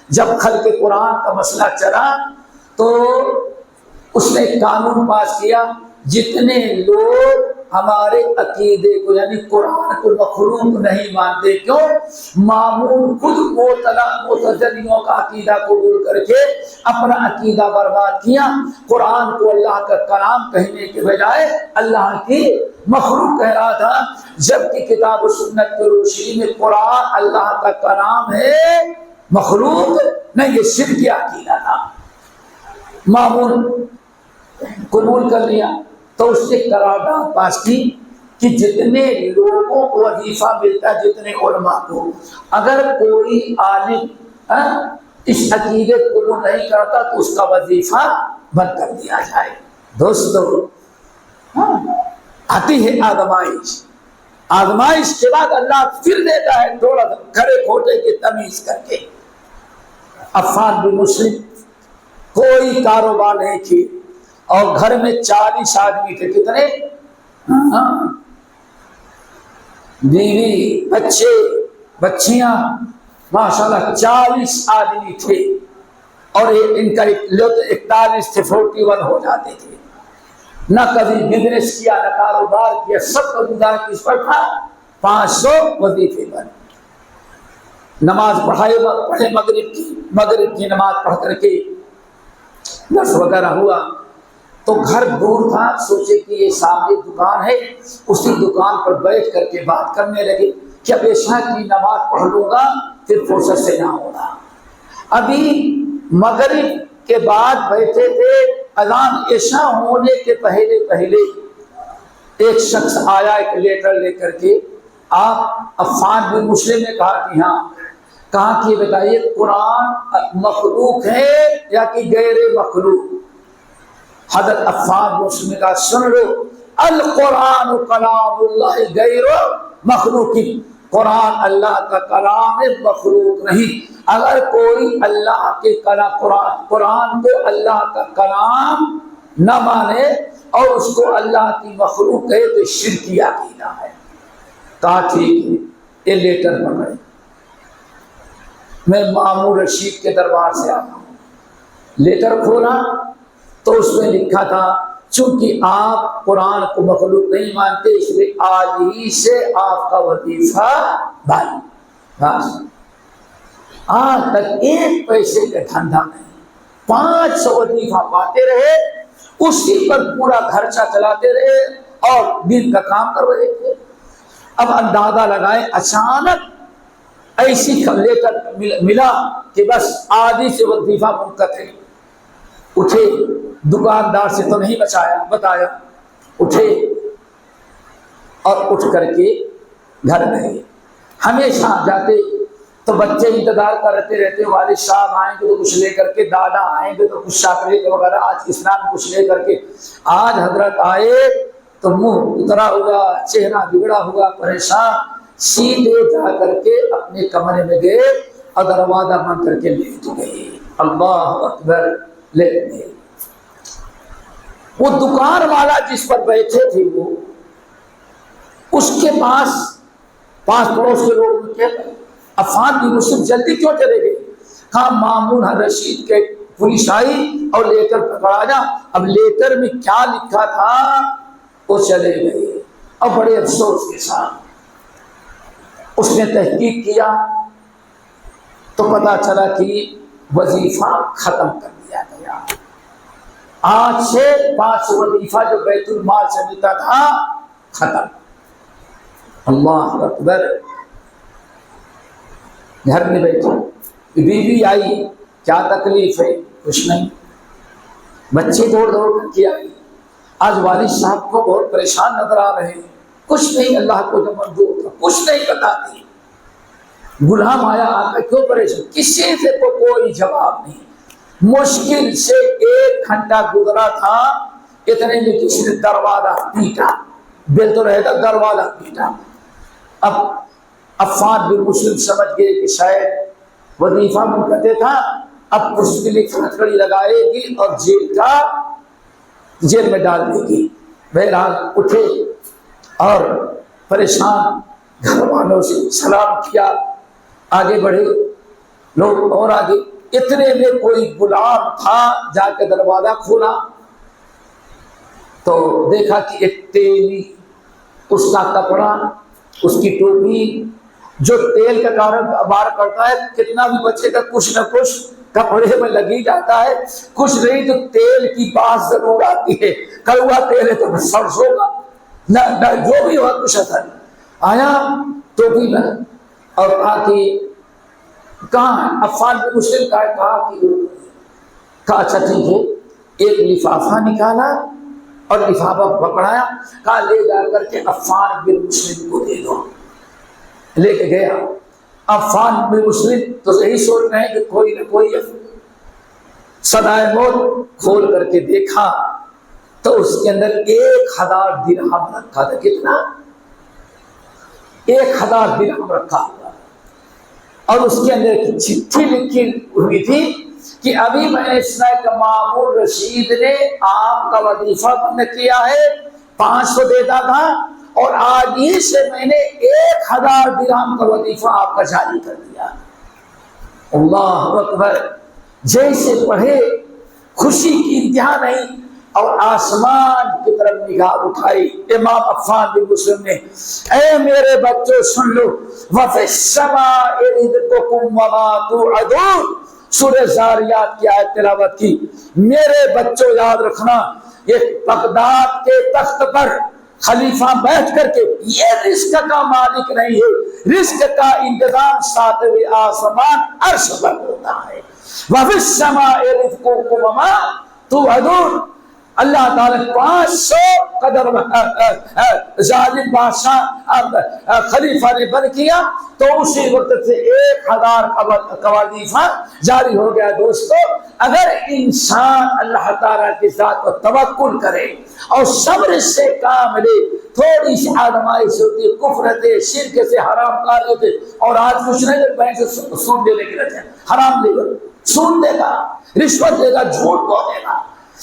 [SPEAKER 1] جب خلق قرآن کا مسئلہ چلا تو اس نے قانون پاس کیا، جتنے لوگ ہمارے عقیدے کو یعنی قرآن کو مخلوق نہیں مانتے، کیوں؟ مامون خود معتزلیوں کا عقیدہ قبول کر کے اپنا عقیدہ برباد کیا، قرآن کو اللہ کا کلام کہنے کے بجائے اللہ کی مخلوق کہہ رہا تھا، جبکہ کتاب و سنت کی روشنی میں قرآن اللہ کا کلام ہے، مخلوق نہیں، یہ شرک عقیدہ تھا۔ مامون قبول کر لیا تو اس نے قرارداد پاس کی کہ جتنے لوگوں کو وظیفہ ملتا ہے، جتنے علماء کو، اگر کوئی عالم اس عقیدے کو قبول نہیں کرتا تو اس کا وظیفہ بند کر دیا جائے۔ دوستو آتی ہے آزمائش، آزمائش کے بعد اللہ پھر دیتا ہے تھوڑا سا کھڑے کھوٹے کی تمیز کر کے۔ عفان بن مسلم کوئی کاروبار نہیں تھی اور گھر میں 40 آدمی تھے، کتنے؟ بیوی، بچے، بچیاں، ماشاءاللہ 40 آدمی تھے اور ان کا 41 تھے، 41 ہو جاتے تھے۔ نہ کبھی بزنس کیا، نہ کاروبار کیا، سب کا گزارا کس پر تھا؟ 500 وظیفے پر۔ نماز پڑھے مغرب کی نماز پڑھ کر کے درس وغیرہ ہوا تو گھر دور تھا، سوچے کہ یہ سامنے دکان ہے، اسی دکان پر بیٹھ کر کے بات کرنے لگے کہ اب عشاء کی نماز پڑھ لوں گا پھر فرصت سے نہ ہوگا۔ ابھی مغرب کے بعد بیٹھے تھے، اذان عشاء ہونے کے پہلے ایک شخص آیا ایک لیٹر لے کر کے۔ آپ عفان بن مسلم نے کہا کہ ہاں، کہا کہ بتائیے قرآن مخلوق ہے یا کہ غیر مخلوق؟ حضرت عفان بن مسلم نے کہا سن لو، القرآن کلام اللہ غیر مخلوق، قرآن اللہ کا کلام ہے، مخلوق نہیں۔ اگر کوئی اللہ کے قرآن کو اللہ کا کلام نہ مانے اور اس کو اللہ کی مخلوق کہے تو شرکی عقیدہ ہے۔ کہا ٹھیک ہے، یہ لیٹر پکڑے، میں مامون رشید کے دربار سے آتا ہوں۔ لیٹر کھولا تو اس میں لکھا تھا چونکہ آپ قرآن کو مخلوق نہیں مانتے اس لیے آج ہی سے آپ کا وظیفہ بند۔ بس آج تک ایک پیسے کا دھندا نہیں، 500 وظیفہ پاتے رہے، اسی پر پورا خرچہ چلاتے رہے اور دین کا کام کر رہے تھے۔ اب اندازہ لگائیں، اچانک ایسی لیٹر ملا کہ بس آدھی سے وظیفہ منقطع ہے۔ اٹھے، دکاندار سے تو نہیں بتایا، اٹھے اور اٹھ کر کے گھر گئے۔ ہمیشہ جاتے تو بچے انتظار کرتے رہتے، والد صاحب آئیں گے تو کچھ لے کر کے، دادا آئیں گے تو کچھ چاکلیٹ وغیرہ، آج اسلام کچھ لے کر کے۔ آج حضرت آئے تو منہ اترا ہوا، چہرہ بگڑا ہوا، پریشان، سیدھے جا کر کے اپنے کمرے میں گئے اور دروازہ بند کر کے لیٹ گئے۔ اللہ اکبر، لیٹ گئے۔ وہ دکان والا جس پر بیٹھے تھے وہ اس کے پاس پڑوس کے لوگ کہتے عفان بن مسلم جلدی کیوں چلے گئے؟ کہا مامون رشید کے پولیس آئی اور لیٹر پکڑا جا۔ اب لیٹر میں کیا لکھا تھا وہ چلے گئے اور بڑے افسوس کے ساتھ اس نے تحقیق کیا تو پتا چلا کہ وظیفہ ختم کر دیا گیا. آج سے 5 وظیفہ جو بیت المال سے ملتا تھا ختم. اللہ اکبر. گھر میں بیٹھے بیوی آئی, کیا تکلیف ہے؟ کچھ نہیں. بچے دوڑ دوڑ کر کے آئی. آج والد صاحب کو بہت پریشان نظر آ رہے ہیں. کچھ نہیں, اللہ کو جو منظور تھا کچھ نہیں بتاتی. غلام آیا, آ کر کیوں پریشان؟ کسی سے تو کوئی جواب نہیں. مشکل سے 1 گھنٹہ گزرا تھا, اتنے میں کسی نے دروازہ پیٹا. بل تو رہے گا, دروازہ پیٹا. اب عفان بن مسلم سمجھ گئے کہ شاید وظیفہ منقطع تھا, اب اس کے لیے ہتھکڑی لگائے گی اور جیل میں ڈال دے گی. بہرحال اٹھے اور پریشان گھر والوں سے سلام کیا, آگے بڑھے لوگ اور آگے. اتنے میں کوئی غلام تھا, جا کے دروازہ کھولا تو دیکھا کہ ایک تیلی, اس کا کپڑا, اس کی ٹوپی, جو تیل کا کاروبار کرتا ہے, کتنا بھی بچے کا کچھ نہ کچھ کپڑے میں لگی جاتا ہے. کچھ نہیں تو تیل کی بات ضرور آتی ہے. کڑوا تیل ہے تو سرسوں کا, نہ جو بھی ہوا کچھ اثر. آیا ٹوپی میں اور کہا کہ کہاں ہے؟ عفان بن مسلم کا کہا اچھا ٹھیک ہے. ایک لفافہ نکالا اور لفافہ پکڑایا, کہا لے جا کر کے عفان بن مسلم کو دے دو. لے کے گیا. عفان بن مسلم تو یہی سوچ رہے ہیں کہ کوئی نہ کوئی صدائے موت. کھول کر کے دیکھا تو اس کے اندر 1000 درہم رکھا تھا. کتنا؟ 1000 درہم رکھا ہوا, اور اس کے اندر ایک چٹھی لکھی ہوئی تھی کہ ابھی میں نے سنا کہ مامور رشید نے آپ کا وظیفہ بند کیا ہے, 500 دیتا تھا, اور آج ہی سے میں نے 1000 درہم کا وظیفہ آپ کا جاری کر دیا. اللہ اکبر. جیسے پڑھے خوشی کی انتہا نہیں, اور آسمان کی طرف نگاہ اٹھائی. امام عفان بن مسلم نے, اے میرے بچوں سن لو, وَفِي السَّمَاءِ رِزْقُكُمْ وَمَا تُوعَدُونَ, سورہ زاریات کی آیت تلاوت کی. میرے بچوں یاد رکھنا, یہ بغداد کے تخت پر خلیفہ بیٹھ کر کے یہ رزق کا مالک نہیں ہے, رزق کا انتظام 7ویں آسمان عرش پر ہوتا ہے. وَفِي السَّمَاءِ رِزْقُكُمْ وَمَا تُوعَدُونَ. اللہ تعالیٰ 500 قدر ظالم بادشاہ خلیفہ نے بند کیا تو اسی وقت سے 1000 کا وظیفہ جاری ہو گیا. دوستو, اگر انسان اللہ تعالیٰ کی ذات پر توکل کرے اور صبر سے کام لے, تھوڑی سی آزمائش ہوتی ہے, کفر سے, شرک سے, حرام کاری ہوتے, اور آج کچھ نہیں بینک سے سود دینے کے رہتے ہیں, حرام دے گا, سود دے گا, رشوت دے گا, جھوٹ بولے گا.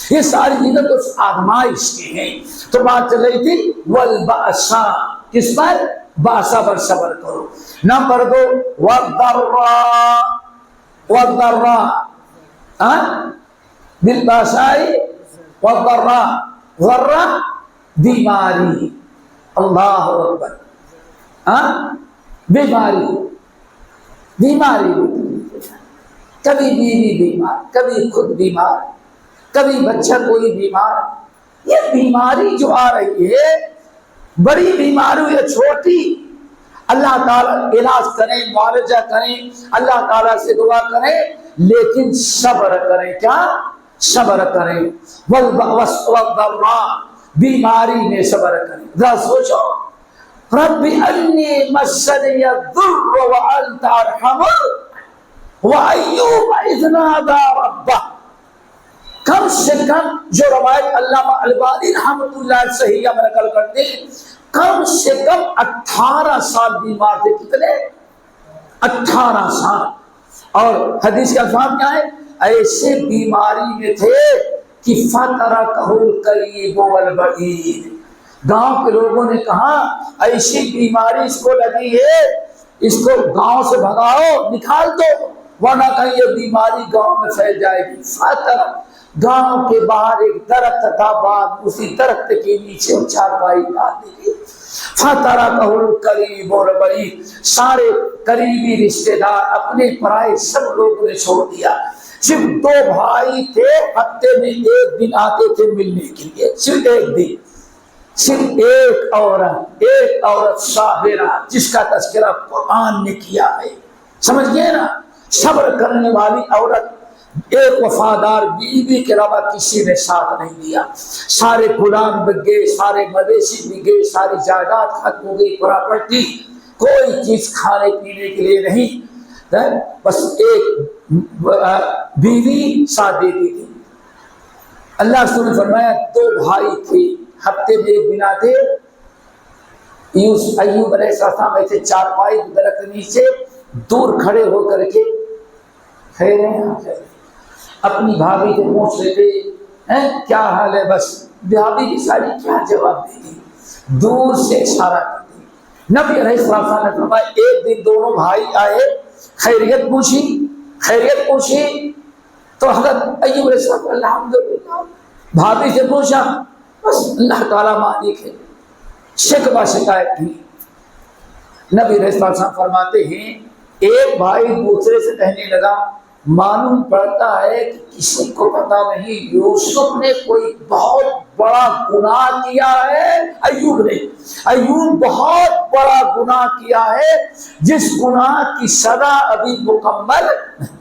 [SPEAKER 1] یہ ساری چیزیں تو آزمائش کی ہیں. تو بات چل رہی تھی والبأسا, کس پر؟ باسا پر صبر کرو. نمبر 2 والضراء, بالباساء والضراء. ضرہ بیماری, اللہ اکبر. بیماری, کبھی بیوی بیمار, کبھی خود بیمار, کبھی بچہ کوئی بیمار. یہ بیماری جو آ رہی ہے, بڑی بیماری ہے چھوٹی, اللہ تعالیٰ علاج کریں, معالجہ کریں, اللہ تعالیٰ سے دعا کریں, لیکن صبر کریں. کیا صبر کریں؟ والضراء, بیماری میں صبر کریں. ذرا سوچو, رب انی مسنی الضر وانت ارحم وایوب اذ نادى ربہ. کم سے کم جو روایت علامہ البانی رحمۃ اللہ صحیح میں نقل کرتے ہیں, کم سے کم 18 سال بیمار تھے. کتنے؟ 18 سال. اور حدیث کے الفاظ کیا ہے؟ ایسے بیماری میں تھے کہ فَتَرَكَهُ الْقَرِيبُ وَالْبَعِيدُ. گاؤں کے لوگوں نے کہا ایسی بیماری اس کو لگی ہے, اس کو گاؤں سے بھگاؤ, نکال دو. ورنہ کہیں یہ بیماری گاؤں میں پھیل جائے گی۔ فاتر گاؤں کے باہر ایک درخت تھا، بعد اسی درخت کے نیچے چارپائی ڈال دی گئی۔ فترہ کہل قریب اور بعید، سارے قریبی رشتے دار اپنے پرائے سب لوگوں نے چھوڑ دیا۔ صرف دو بھائی تھے، ہفتے میں ایک دن آتے تھے ملنے کے لیے، صرف ایک دن، صرف ایک عورت صابرہ جس کا تذکرہ قرآن نے کیا ہے، سمجھ گئے نا، صبر کرنے والی عورت، ایک وفادار بیوی کے علاوہ کسی نے ساتھ نہیں دیا۔ سارے غلام بک گئے، سارے مویشی بک گئے، ساری جائیداد ختم ہو گئی، پراپرٹی، کوئی چیز کھانے پینے کے لیے نہیں، بس ایک بیوی ساتھ دیتی تھی۔ اللہ رسول نے فرمایا دو بھائی تھے، ہفتے میں ایک دن آتے، ایوب علیہ السلام ایسے چارپائی درخت نیچے دور کھڑے ہو کر کے خیر ہیں اپنی بھابھی سے پوچھ لیتے ہیں کیا حال ہے، بس بھابھی کی ساری کیا جواب دیتی، دور سے اشارہ کرتی۔ نبی علیہ السلام نے فرمایا ایک دن دونوں بھائی آئے، خیریت پوچھی تو حضرت ایوب علیہ السلام الحمدللہ، بھابھی سے پوچھا بس اللہ تعالیٰ مالک ہے، شکوہ شکایت کی۔ نبی علیہ السلام فرماتے ہیں ایک بھائی دوسرے سے کہنے لگا معلوم پڑتا ہے کہ کسی کو پتا نہیں یوسف نے کوئی بہت بڑا گناہ کیا ہے، ایوب بہت بڑا گناہ کیا ہے جس گناہ کی سزا ابھی مکمل۔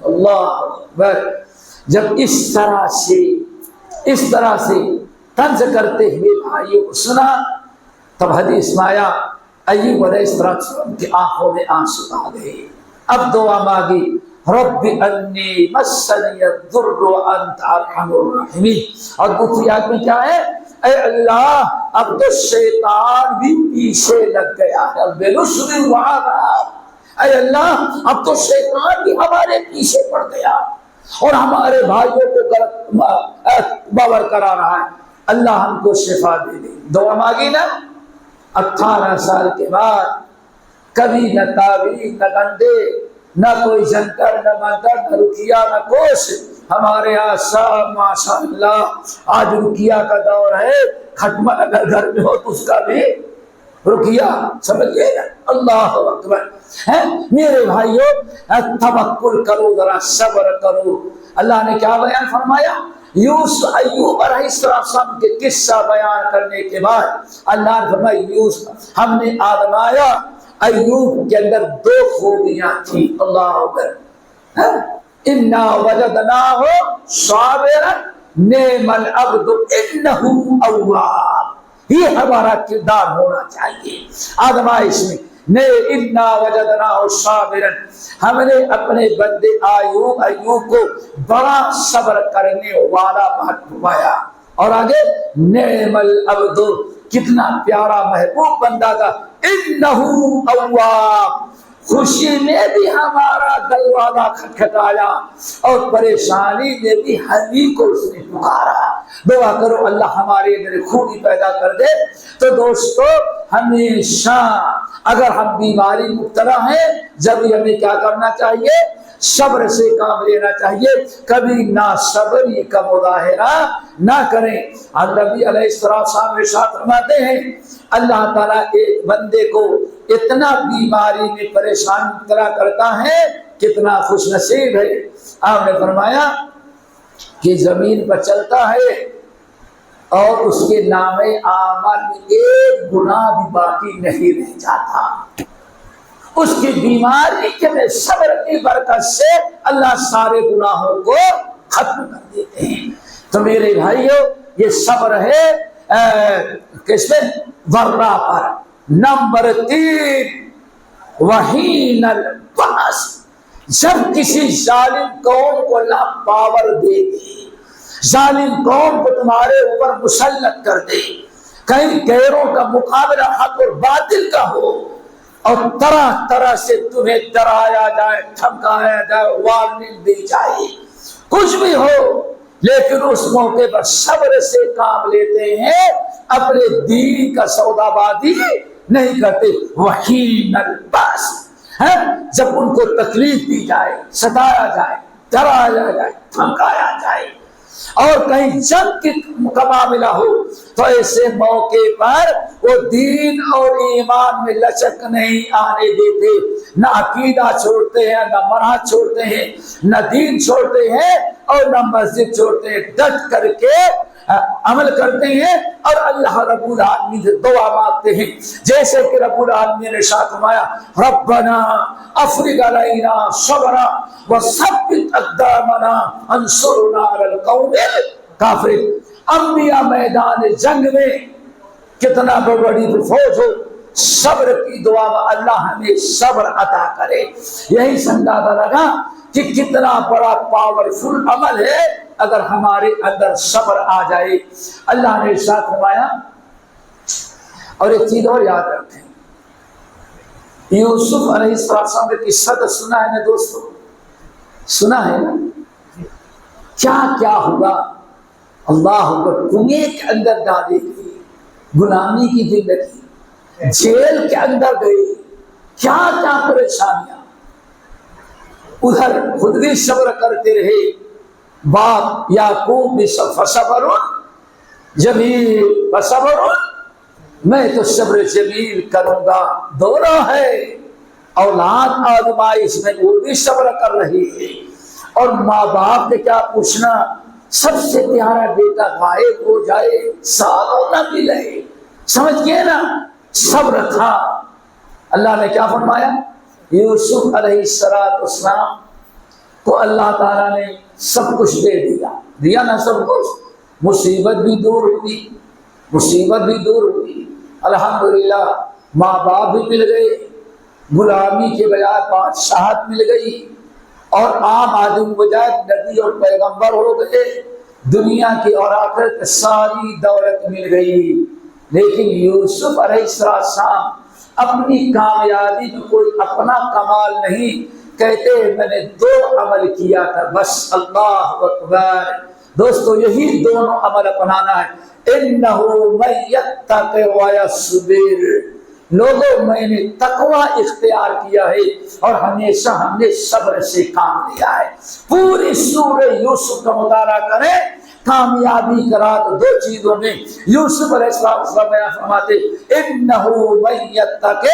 [SPEAKER 1] اللہ اکبر، جب اس طرح سے طنز کرتے ہوئے بھائیوں کو سنا تب حدیث میں آیا ایوب علیہ السلام کی آنکھوں میں آنسو آ گئے۔ اب دعا مانگی رب انی مسنی الضر وانت ارحم الراحمین، اور دوسری آیت میں کیا ہے اے اللہ اب تو شیطان بھی پیچھے لگ گیا ہے، بنصر وعذاب، اے اللہ اب تو شیطان بھی ہمارے پیچھے پڑ گیا اور ہمارے بھائیوں کو غلط باور کرا رہا ہے، اللہ ہم کو شفا دے دے۔ دعا مانگی نا، 18 سال کے بعد کبھی نہ تعویذ نہ گندے نہ کوئی جنتر نہ منتر نہ رقیہ نہ کوش، ہمارے یہاں سب ماشاء اللہ آج رقیہ کا دور ہے، ختمہ اگر گھر میں ہو تو اس کا بھی رقیہ، سمجھ گئے نا، اللہ اکبر ہے۔ میرے بھائیوں توکل کرو، ذرا صبر کرو۔ اللہ نے کیا بیان فرمایا، ایوب علیہ السلام کے قصہ بیان کرنے کے بعد اللہ نے فرمایا ہم نے آزمایا ایوب کے اندر 2 خوبیاں تھیں، اللہ اکبر، انا وجدناہ صابرا نعم العبد انہ اواب، یہ ہمارا کردار ہونا چاہیے آزمائش میں، انا وجدناہ صابرا، ہم نے اپنے بندے ایوب کو بڑا صبر کرنے والا پایا، اور آگے نعم العبد، کتنا پیارا محبوب بندہ تھا، انہ اواب، خوشی میں بھی ہمارا دروازہ کھٹکھٹایا اور پریشانی میں بھی ہم ہی کو اس نے پکارا۔ دعا کرو اللہ ہمارے اندر خوبی پیدا کر دے۔ تو دوستو ہمیشہ اگر ہم بیماری مبتلا ہیں جب ہمیں کیا کرنا چاہیے، صبر سے کام لینا چاہیے، کبھی ناصبری کا مظاہرہ نہ کریں۔ نبی علیہ السلام ارشاد فرماتے ہیں اللہ تعالیٰ ایک بندے کو اتنا بیماری میں پریشان مبتلا کرتا ہے، کتنا خوش نصیب ہے۔ آپ نے فرمایا کہ زمین پر چلتا ہے اور اس کے نامے اعمال میں ایک گناہ بھی باقی نہیں رہ جاتا، اس کی بیماری کے صبر کی برکت سے اللہ سارے گناہوں کو ختم کر دیتے ہیں۔ تو میرے بھائیوں یہ صبر ہے کس میں، ورہ پر۔ نمبر 3 وحین الباس، جب کسی ظالم قوم کو اللہ پاور دے دے، ظالم قوم کو تمہارے اوپر مسلط کر دے، کئی غیروں کا مقابلہ حق اور باطل کا ہو اور طرح طرح سے تمہیں ڈرایا جائے، دھمکایا جائے، وارننگ دی جائے، کچھ بھی ہو، لیکن اس موقع پر صبر سے کام لیتے ہیں، اپنے دین کا سودا بازی نہیں کرتے۔ وحین الباس، ہے جب ان کو تکلیف دی جائے، ستایا جائے، ڈرایا جائے، دھمکایا جائے اور کہیں جنگ کی معاملہ ہو تو ایسے موقع پر وہ دین اور ایمان میں لچک نہیں آنے دیتے، نہ عقیدہ چھوڑتے ہیں، نہ منہج چھوڑتے ہیں، نہ دین چھوڑتے ہیں اور نہ مسجد چھوڑتے ہیں، ڈٹ کر کے عمل کرتے ہیں اور اللہ رب العالمین سے دعا مانگتے ہیں، جیسے کہ رب العالمین نے ارشاد فرمایا ربنا افرغ علینا صبرا وثبت اقدامنا انصرنا علی القوم الکافرین۔ انبیاء میدان جنگ میں کتنا بڑی فوج ہو، صبر کی دعا میں اللہ ہمیں صبر عطا کرے۔ یہی اندازہ لگا کہ کتنا بڑا پاورفل عمل ہے اگر ہمارے اندر صبر آ جائے۔ اللہ نے ارشاد فرمایا، اور ایک چیز اور یاد رکھیں، یوسف علیہ السلام کا قصہ تو سنا ہے نا دوستو، سنا ہے نا کیا کیا ہوا؟ اللہ کو کنویں کے اندر ڈالے گئے، غلامی کی زندگی، جیل کے اندر گئے، کیا کیا پریشانیاں، ادھر خود بھی صبر کرتے رہے، باپ یعقوب بھی فصبر جمیل فصبر، میں تو صبر جمیل کروں گا، دونوں ہے، اولاد آزمائش میں وہ بھی صبر کر رہی ہے، اور ماں باپ نے کیا پوچھنا، سب سے پیارا بیٹا غائب ہو جائے، سالوں نہ ملے، سمجھ گئے نا، صبر تھا۔ اللہ نے کیا فرمایا، یوسف علیہ السلام کو اللہ تعالیٰ نے سب کچھ دیا نا، سب کچھ، مصیبت بھی دور ہوئی، مصیبت بھی دور ہوئی، الحمدللہ ماں باپ بھی مل گئے، غلامی کے بجائے بادشاہت مل گئی، اور عام آدمی بجائے نبی اور پیغمبر ہو گئے، دنیا کی اور آخرت کی ساری دولت مل گئی۔ لیکن یوسف علیہ السلام اپنی کامیابی میں کوئی اپنا کمال نہیں، کہتے میں نے 2 عمل کیا تھا بس، اللہ اکبر۔ دوستو یہی دونوں عمل اپنانا ہے، انہو من یتق ویصبر، لوگوں میں نے تقوی اختیار کیا ہے اور ہمیشہ ہم نے صبر سے کام لیا ہے۔ پوری سورہ یوسف کا مطالعہ کریں، کامیابی کرا تو 2 چیزوں میں، یوسف علیہ السلام بیان فرماتے انہو من یتق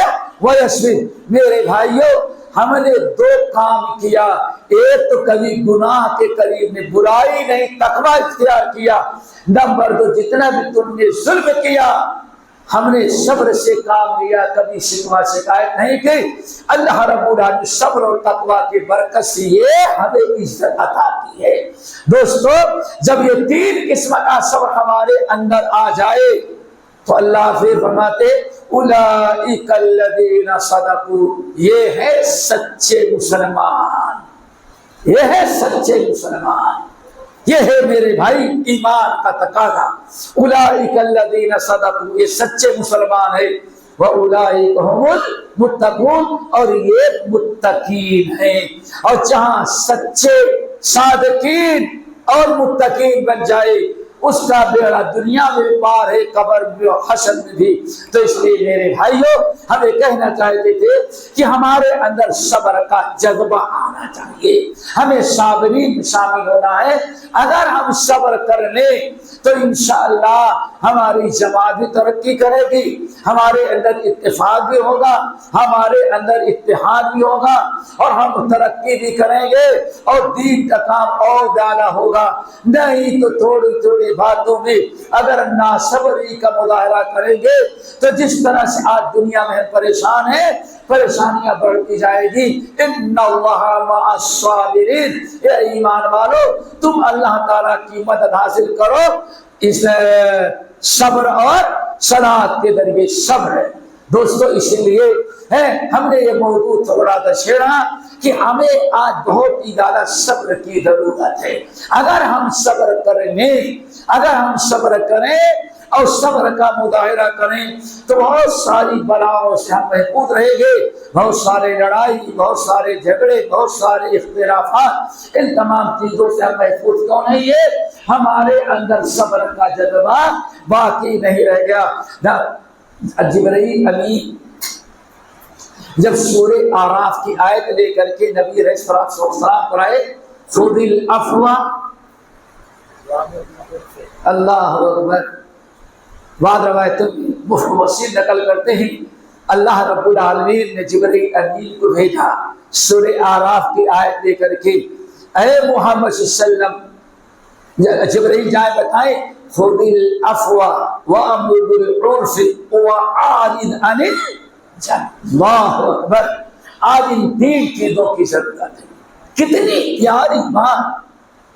[SPEAKER 1] ویصبر، میرے بھائیوں ہم نے 2 کام کیا، ایک تو کبھی گناہ کے قریب میں برائی نہیں، تقوی اختیار کیا، نمبر 2 جتنا بھی تم نے ظلم کیا ہم نے صبر سے کام لیا، کبھی شکوہ شکایت نہیں کی۔ اللہ رب العالمین صبر اور تقوی کی برکت سے یہ ہمیں عزت عطا کی ہے۔ دوستو جب یہ 3 قسم کا صبر ہمارے اندر آ جائے تو اللہ پھر فرماتے اولئک الذین صدقوا، یہ ہے سچے مسلمان، یہ ہے سچے مسلمان، یہ ہے میرے بھائی ایمان کا تقاضا۔ اولئک الذین صدقوا، یہ سچے مسلمان ہے، واولئک هم المتقون، اور یہ متقین ہیں۔ اور جہاں سچے صادقین اور متقین بن جائے اس کا بیڑا دنیا میں پار ہے، قبر میں اور حشر میں بھی۔ تو اس لیے میرے بھائیوں ہمیں کہنا چاہتے تھے کہ ہمارے اندر صبر کا جذبہ آنا چاہیے، ہمیں صابرین میں شامل ہونا ہے۔ اگر ہم صبر کر لیں تو انشاءاللہ ہماری جماعت بھی ترقی کرے گی، ہمارے اندر اتفاق بھی ہوگا، ہمارے اندر اتحاد بھی ہوگا، اور ہم ترقی بھی کریں گے اور دین کا کام اور زیادہ ہوگا۔ نہیں تو تھوڑی تھوڑی باتوں میں اگر ناصبری کا مظاہرہ کریں گے تو جس طرح سے آج دنیا میں پریشان ہیں، پریشانیاں بڑھتی جائے گی۔ ان اللہ مع الصابرین، اے ایمان والو تم اللہ تعالیٰ کی مدد حاصل کرو، اس صبر اور صلات کے ذریعے صبر ہے۔ دوستو اس لیے ہم نے یہ موضوع تھوڑا سا چھیڑا کہ ہمیں آج بہت ہی زیادہ صبر کی ضرورت ہے۔ اگر ہم صبر کریں، اگر ہم صبر کریں اور صبر کا مظاہرہ کریں تو بہت ساری بلاؤں سے ہم محفوظ رہیں گے، بہت سارے لڑائی، بہت سارے جھگڑے، بہت سارے اختلافات، ان تمام چیزوں سے ہم محفوظ کیوں نہیں ہے؟ ہمارے اندر صبر کا جذبہ باقی نہیں رہ گیا۔ جبرائیل امین جب سورہ آراف کی آیت لے کر کے نبی علیہ الصلوۃ والسلام پر آئے خذ العفو، اللہ اکبر، بعض روایتوں میں مفسر نقل کرتے ہیں اللہ رب العالمین نے جبرائیل امین کو بھیجا سورہ آراف کی آیت لے کر کے، اے محمد صلی اللہ علیہ وسلم، جبرائیل جائے بتائیں خذ العفو وامر بالعرف واعرض عن الجاہلین۔ اللہ اکبر، آج ان تین چیزوں کی ضرورت ہے۔ کتنی پیاری بات،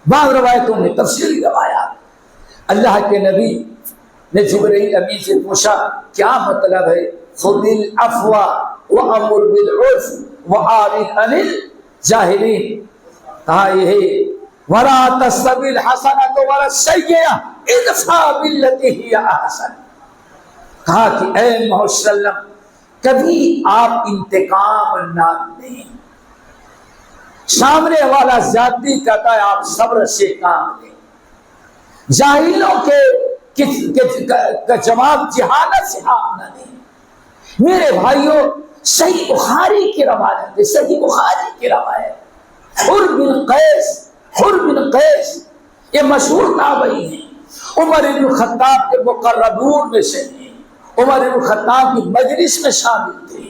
[SPEAKER 1] بعض روایتوں میں تفصیلی روایات، اللہ کے نبی نے جبرائیل امین سے پوچھا کیا مطلب ہے خذ العفو وامر بالعرف واعرض عن الجاہلین؟ کہا یہ ولا تستوی الحسنۃ ولا السیئۃ ادفع بالتی ہی احسن۔ کہا کہ اے محمد صلی اللہ علیہ وسلم کبھی آپ انتقام نہ لیں، سامنے والا زیادتی کرتا ہے آپ صبر سے کام لیں، جاہلوں کے جواب جہالت سے آپ نہ دیں۔ میرے بھائیوں، صحیح بخاری کی روایت ہے، صحیح بخاری کی روایت، حر بن قیس یہ مشہور تابعی ہیں، عمر بن خطاب کے مقربون میں سے ہیں، عمر بن خطاب کی مجلس میں شامل تھے،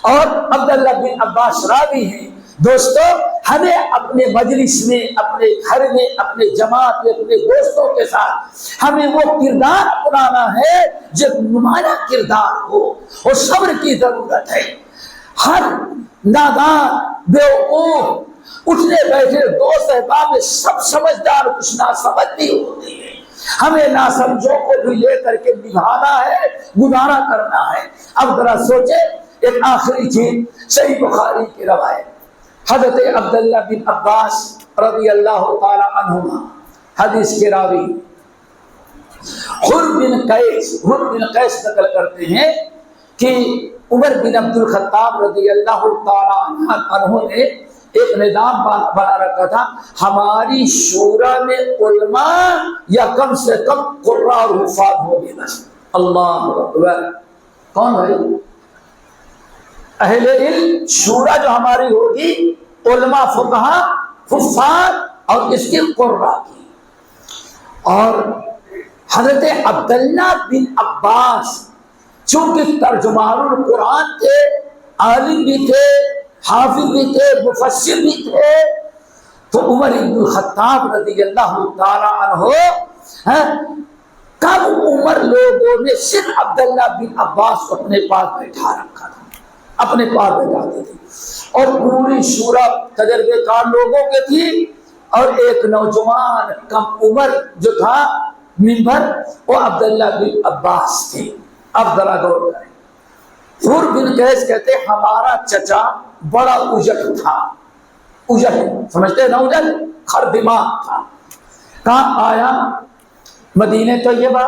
[SPEAKER 1] اور عبداللہ بن عباس راوی ہیں۔ دوستو، ہمیں اپنے مجلس میں، اپنے گھر میں، اپنے جماعت میں، اپنے دوستوں کے ساتھ ہمیں وہ کردار اپنانا ہے جو نمایاں کردار ہو، اور صبر کی ضرورت ہے۔ ہر نادان بیوقوف اٹھنے بیٹھے دوست احباب میں سب سمجھدار کچھ ناسمجھ بھی ہوتی ہے، ہمیں ناسمجھوں کو بھی لے کر کے نبھانا ہے، گزارا کرنا ہے۔ اب ذرا سوچے، ایک آخری چیز، صحیح بخاری کی روایت، حضرت عبداللہ بن عباس رضی اللہ تعالی عنہما حدیث کے راوی حر بن قیس نقل کرتے ہیں کہ عمر بن عبد الخطاب رضی اللہ تعالی عنہ نے ایک نظام بنا رکھا تھا، ہماری شورا میں علماء یا کم سے کم قراء اور حفاظ ہو گئے بس۔ اللہ اکبر، کون بھائی؟ اہل علم شورا جو ہماری ہوگی، علماء فقہا حفاظ اور اس کے قراء کی۔ اور حضرت عبداللہ بن عباس چونکہ ترجمان القرآن تھے، عالم بھی تھے، حافظ بھی تھے، مفسر بھی تھے، تو عمر بن الخطاب رضی اللہ تعالی عنہ کب عمر لوگوں نے صرف عبداللہ بن عباس کو اپنے پاس بیٹھا رکھا تھا، اپنے پاس بیٹھاتے تھے، اور پوری شورا تجربے کار لوگوں کے تھی، اور ایک نوجوان کم عمر جو تھا منبر، وہ عبداللہ بن عباس تھے۔ اب ذرا غور کریں، حر بن قیس کہتے ہمارا چچا بڑا اجٹ تھا، اجٹ سمجھتے ہیں نا، اجٹ خر دماغ تھا۔ کہاں آیا؟ مدینہ طیبہ،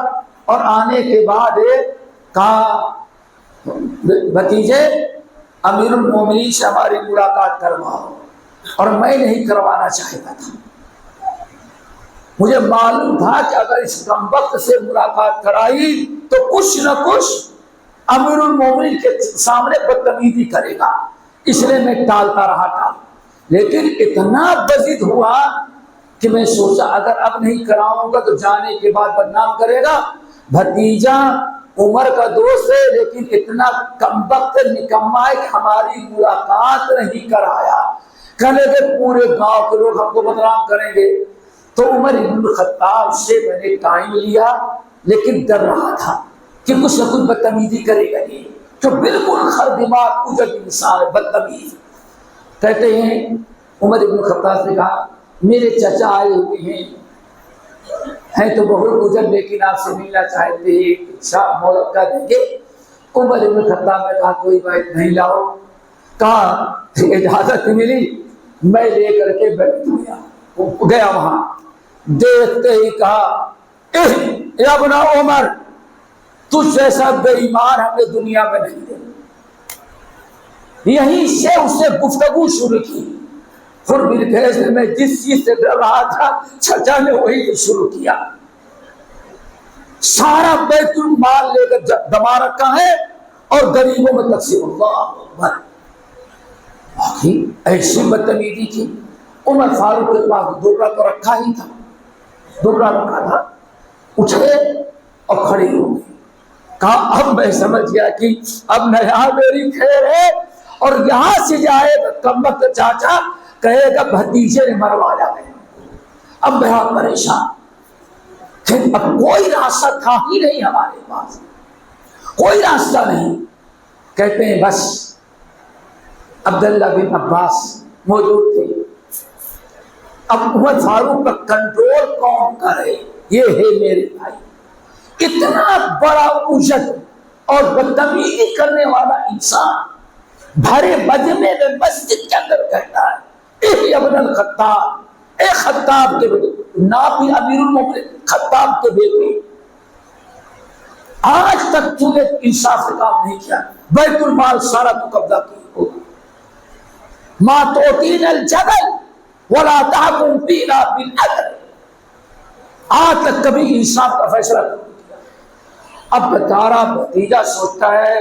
[SPEAKER 1] اور آنے کے بعد کہا بھتیجے امیر المومنین سے ہماری ملاقات کرواؤ، اور میں نہیں کروانا چاہتا تھا، مجھے معلوم تھا کہ اگر اس کم وقت سے ملاقات کرائی تو کچھ نہ کچھ امیر المومنین کے سامنے بدتمیزی کرے گا، اس لیے میں ٹالتا رہا تھا۔ لیکن اتنا بضد ہوا کہ میں سوچا اگر اب نہیں کراؤں گا تو جانے کے بعد بدنام کرے گا۔ بھتیجا عمر کا دوست ہے لیکن اتنا کم وقت نکما ہے کہ ہماری ملاقات نہیں کرایا، کہنے کہ پورے گاؤں کے لوگ ہم کو بدنام کریں گے۔ تو عمر بن الخطاب سے میں نے ٹائم لیا، لیکن ڈر رہا تھا کہ کچھ نہ کچھ بدتمیزی کرے گا، یہ جو بالکل خر دماغ اجڑ انسان ہے، بدتمیز۔ کہتے ہیں عمر بن الخطاب نے کہا میرے چچا آئے ہوئے ہیں تو بہت اجڑ، لیکن آپ سے ملنا چاہتے ہیں، مولت کا دیں گے؟ عمر بن الخطاب نے کہا کوئی بات نہیں، لاؤ۔ کہا اجازت ملی، میں لے کر کے بیٹھ گیا وہاں، دیکھتے ہی کہا اے ابن عمر، تجھ جیسا بے ایمان ہم نے دنیا میں نہیں دیکھا۔ یہیں سے اس سے گفتگو شروع کی۔ خود بن قیس نے میں جس چیز سے ڈر رہا تھا چچا نے وہی شروع کیا، سارا بیت المال لے کر دما رکھا ہے اور غریبوں میں تقسیم۔ اللہ اکبر، ایسی بدتمیزی کی. عمر فاروق کے پاس دوبرا تو رکھا ہی تھا, دوبرا رکھا تھا, اٹھے اور کھڑے ہو گئے. کہا اب میں سمجھ گیا کہ اب نہ یہاں میری خیر ہے اور یہاں سے جائے گا کمبخت چاچا کہے گا بھتیجے نے مروایا ہے. اب بڑا پریشان, پھر اب کوئی راستہ تھا ہی نہیں ہمارے پاس, کوئی راستہ نہیں. کہتے ہیں بس عبداللہ بن عباس موجود تھے. اب عمر فاروق کا کنٹرول کون کرے؟ یہ ہے میرے بھائی, اتنا بڑا اجت اور بدتمیزی کرنے والا انسان بھرے مجمع میں مسجد کے اندر کہتا ہے اے ابن الخطاب, اے خطاب کے بیٹے, نام بھی امیر المومنین خطاب کے بیٹے, آج تک تو نے انصاف سے کام نہیں کیا, بیت المال سارا تو قبضہ کی ہوگا. ما توتین الجبل ولا تحكم فينا بالعدل, آج تک کبھی انصاف کا فیصلہ نہیں کیا. اب بتارا بھتیجا سوچتا ہے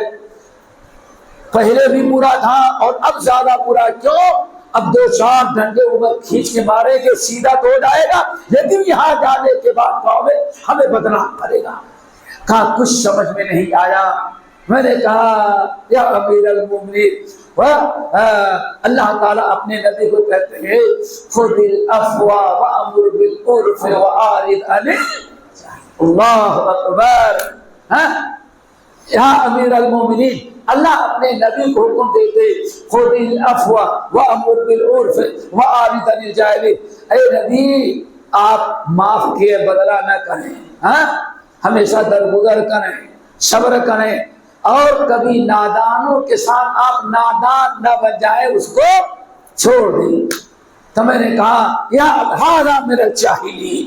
[SPEAKER 1] پہلے بھی برا تھا اور اب زیادہ برا کیوں؟ اب 2-4 ڈنڈے اوپر کھینچ کے مارے گے سیدھا تو ہو جائے گا, لیکن یہاں جانے کے بعد گاؤں میں ہمیں بدنام کرے گا. کہا کچھ سمجھ میں نہیں آیا. میں نے کہا یا امیر المومنین, اللہ تعالیٰ اپنے نبی کو کہتے ہیں خذ العفو وامر بالعرف واعرض عن الجاہلین. اللہ اکبر. یا امیر المومنین, اللہ اپنے نبی کو حکم دیتے خذ العفو وامر بالعرف واعرض عن الجاہلین. اے نبی آپ معاف کیے بدلہ نہ کریں, ہمیشہ درگزر کریں, صبر کریں, اور کبھی نادانوں کے ساتھ آپ نادان نہ بن جائے, اس کو چھوڑ دیں. تو میں نے کہا یا ہذا میرا جاہلی,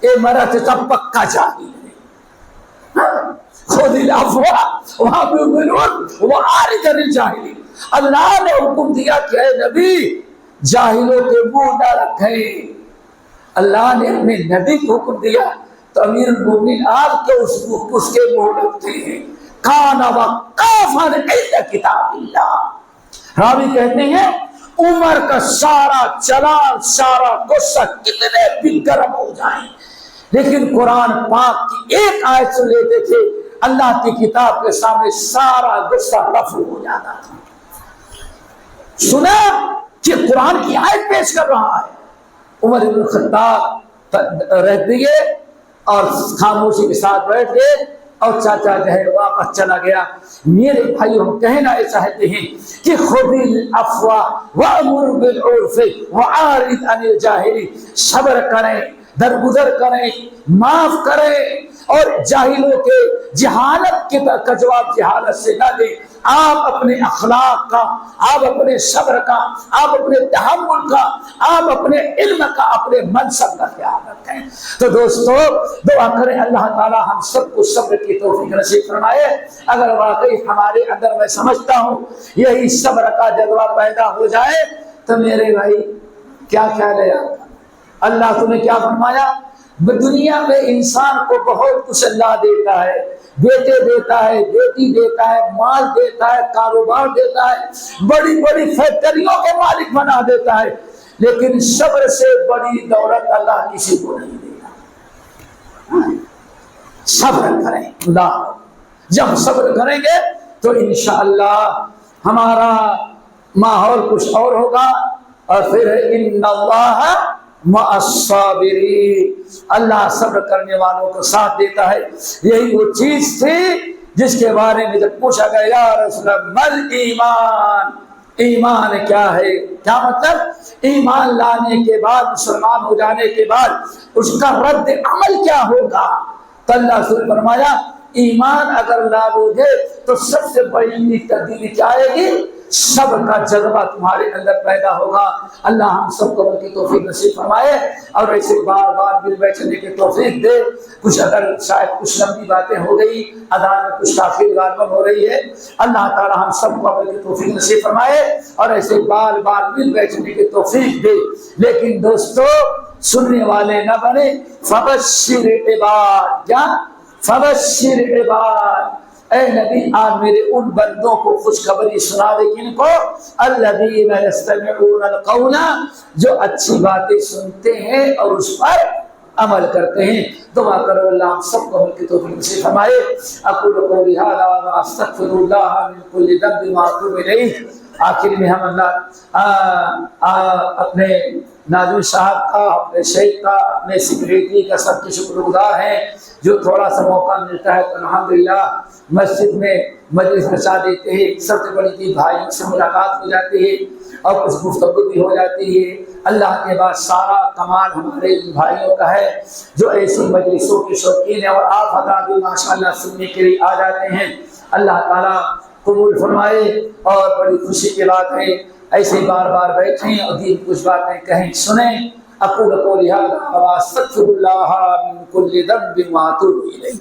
[SPEAKER 1] یہ میرا تو پکا جاہل ہے. خود العفو وامر بالعرف واعرض عن الجاہلین. اللہ نے حکم دیا کہ اے نبی جاہلوں کے منہ نہ رکھیں. اللہ نے اپنے نبی کو حکم دیا تو امیر المومنین آپ کے اس کے منہ رکھتے ہیں. کانا وقافا عند کتاب اللہ. راوی کہتے ہیں عمر کا سارا چلان, سارا غصہ کتنے بھی گرم ہو جائیں, لیکن قرآن پاک کی ایک آیت سن لیتے تھے, اللہ کی کتاب کے سامنے سارا غصہ رفع ہو جاتا تھا. سنا کہ قرآن کی آیت پیش کر رہا ہے. عمر بن الخطاب رہ دیے اور خاموشی کے ساتھ بیٹھ گئے, اور چاچا جو ہے واپس چلا گیا. میرے بھائی ہم کہنا چاہتے ہیں کہ خذ العفو وامر بالعرف واعرض عن الجاہلین. صبر کریں, درگزر کریں, معاف کریں, اور جاہلوں کے جہالت کا جواب جہالت سے نہ دیں. آپ اپنے اخلاق کا, آپ اپنے صبر کا, آپ اپنے تحمل کا, آپ اپنے علم کا, اپنے منصب کا خیال رکھیں. تو دوستو دعا کریں اللہ تعالی ہم سب کو صبر کی توفیق نصیب فرمائے. اگر واقعی ہمارے اندر میں سمجھتا ہوں یہی صبر کا جذبہ پیدا ہو جائے تو میرے بھائی کیا خیال ہے آپ کا؟ اللہ تمہیں کیا فرمایا؟ دنیا میں انسان کو بہت کچھ اللہ دیتا ہے, بیٹے دیتا ہے, بیٹی دیتا ہے, مال دیتا ہے, کاروبار دیتا ہے, بڑی بڑی فیکٹریوں کے مالک بنا دیتا ہے, لیکن صبر سے بڑی دولت اللہ کسی کو نہیں دیتا. صبر کریں. اللہ جب صبر کریں گے تو انشاءاللہ ہمارا ماحول کچھ اور ہوگا. اور پھر ان اللہ مع الصابرین, اللہ صبر کرنے والوں کو ساتھ دیتا ہے. یہی وہ چیز تھی جس کے بارے میں جب پوچھا گیا یا رسول اللہ مل ایمان, ایمان کیا ہے؟ کیا مطلب ایمان لانے کے بعد, مسلمان ہو جانے کے بعد اس کا رد عمل کیا ہوگا؟ تو اللہ رسول فرمایا ایمان اگر لاؤ گے تو سب سے بڑی تبدیلی کیا آئے گی؟ صبر کا جذبہ تمہارے اندر پیدا ہوگا. اللہ ہم سب کو ان کی توفیق نصیب فرمائے اور ایسے بار بار مل بیٹھنے کی توفیق دے. کچھ اگر شاید کچھ لمبی باتیں ہو گئی, اذان میں کچھ تاخیر غالباً ہو رہی ہے, اللہ تعالی ہم سب کو ان کی توفیق نصیب فرمائے اور ایسے بار بار مل بیٹھنے کی توفیق دے. لیکن دوستو سننے والے نہ بنے. فبشر عباد, کیا فبشر عباد, اے نبی آپ میرے ان بندوں کو خوشخبری سنا دے کن کو الذین یستمعون القول جو اچھی باتیں سنتے ہیں اور اس پر عمل کرتے ہیں. دعا کرو اللہ ہم سب کو عمل کی توفیق نصیب فرمائے. اقول قولی ھذا واستغفر اللہ من کل ذنب واتوب الیہ. آخر میں ہم اللہ اپنے ناظم صاحب کا، اپنے شیخ کا، اپنے سیکریٹری کا سب کے شکر گزار ہیں جو تھوڑا سا موقع ملتا ہے تو الحمدللہ مسجد میں مجلس بچا دیتے ہیں. سب سے بڑی چیز بھائیوں سے ملاقات ہو جاتی ہے اور کچھ گفتگو بھی ہو جاتی ہے. اللہ کے بعد سارا کمال ہمارے بھائیوں کا ہے جو ایسی مجلسوں کے شوقین ہیں اور آپ حضرات بھی ماشاءاللہ سننے کے لیے آ جاتے ہیں. اللہ تعالیٰ قبول فرمائے. اور بڑی خوشی کی بات ہے ایسے بار بار بیٹھیں اور دین کچھ باتیں کہیں سنیں. اقول قولی ھذا واستغفر اللہ من کل ذنب واتوب الیہ.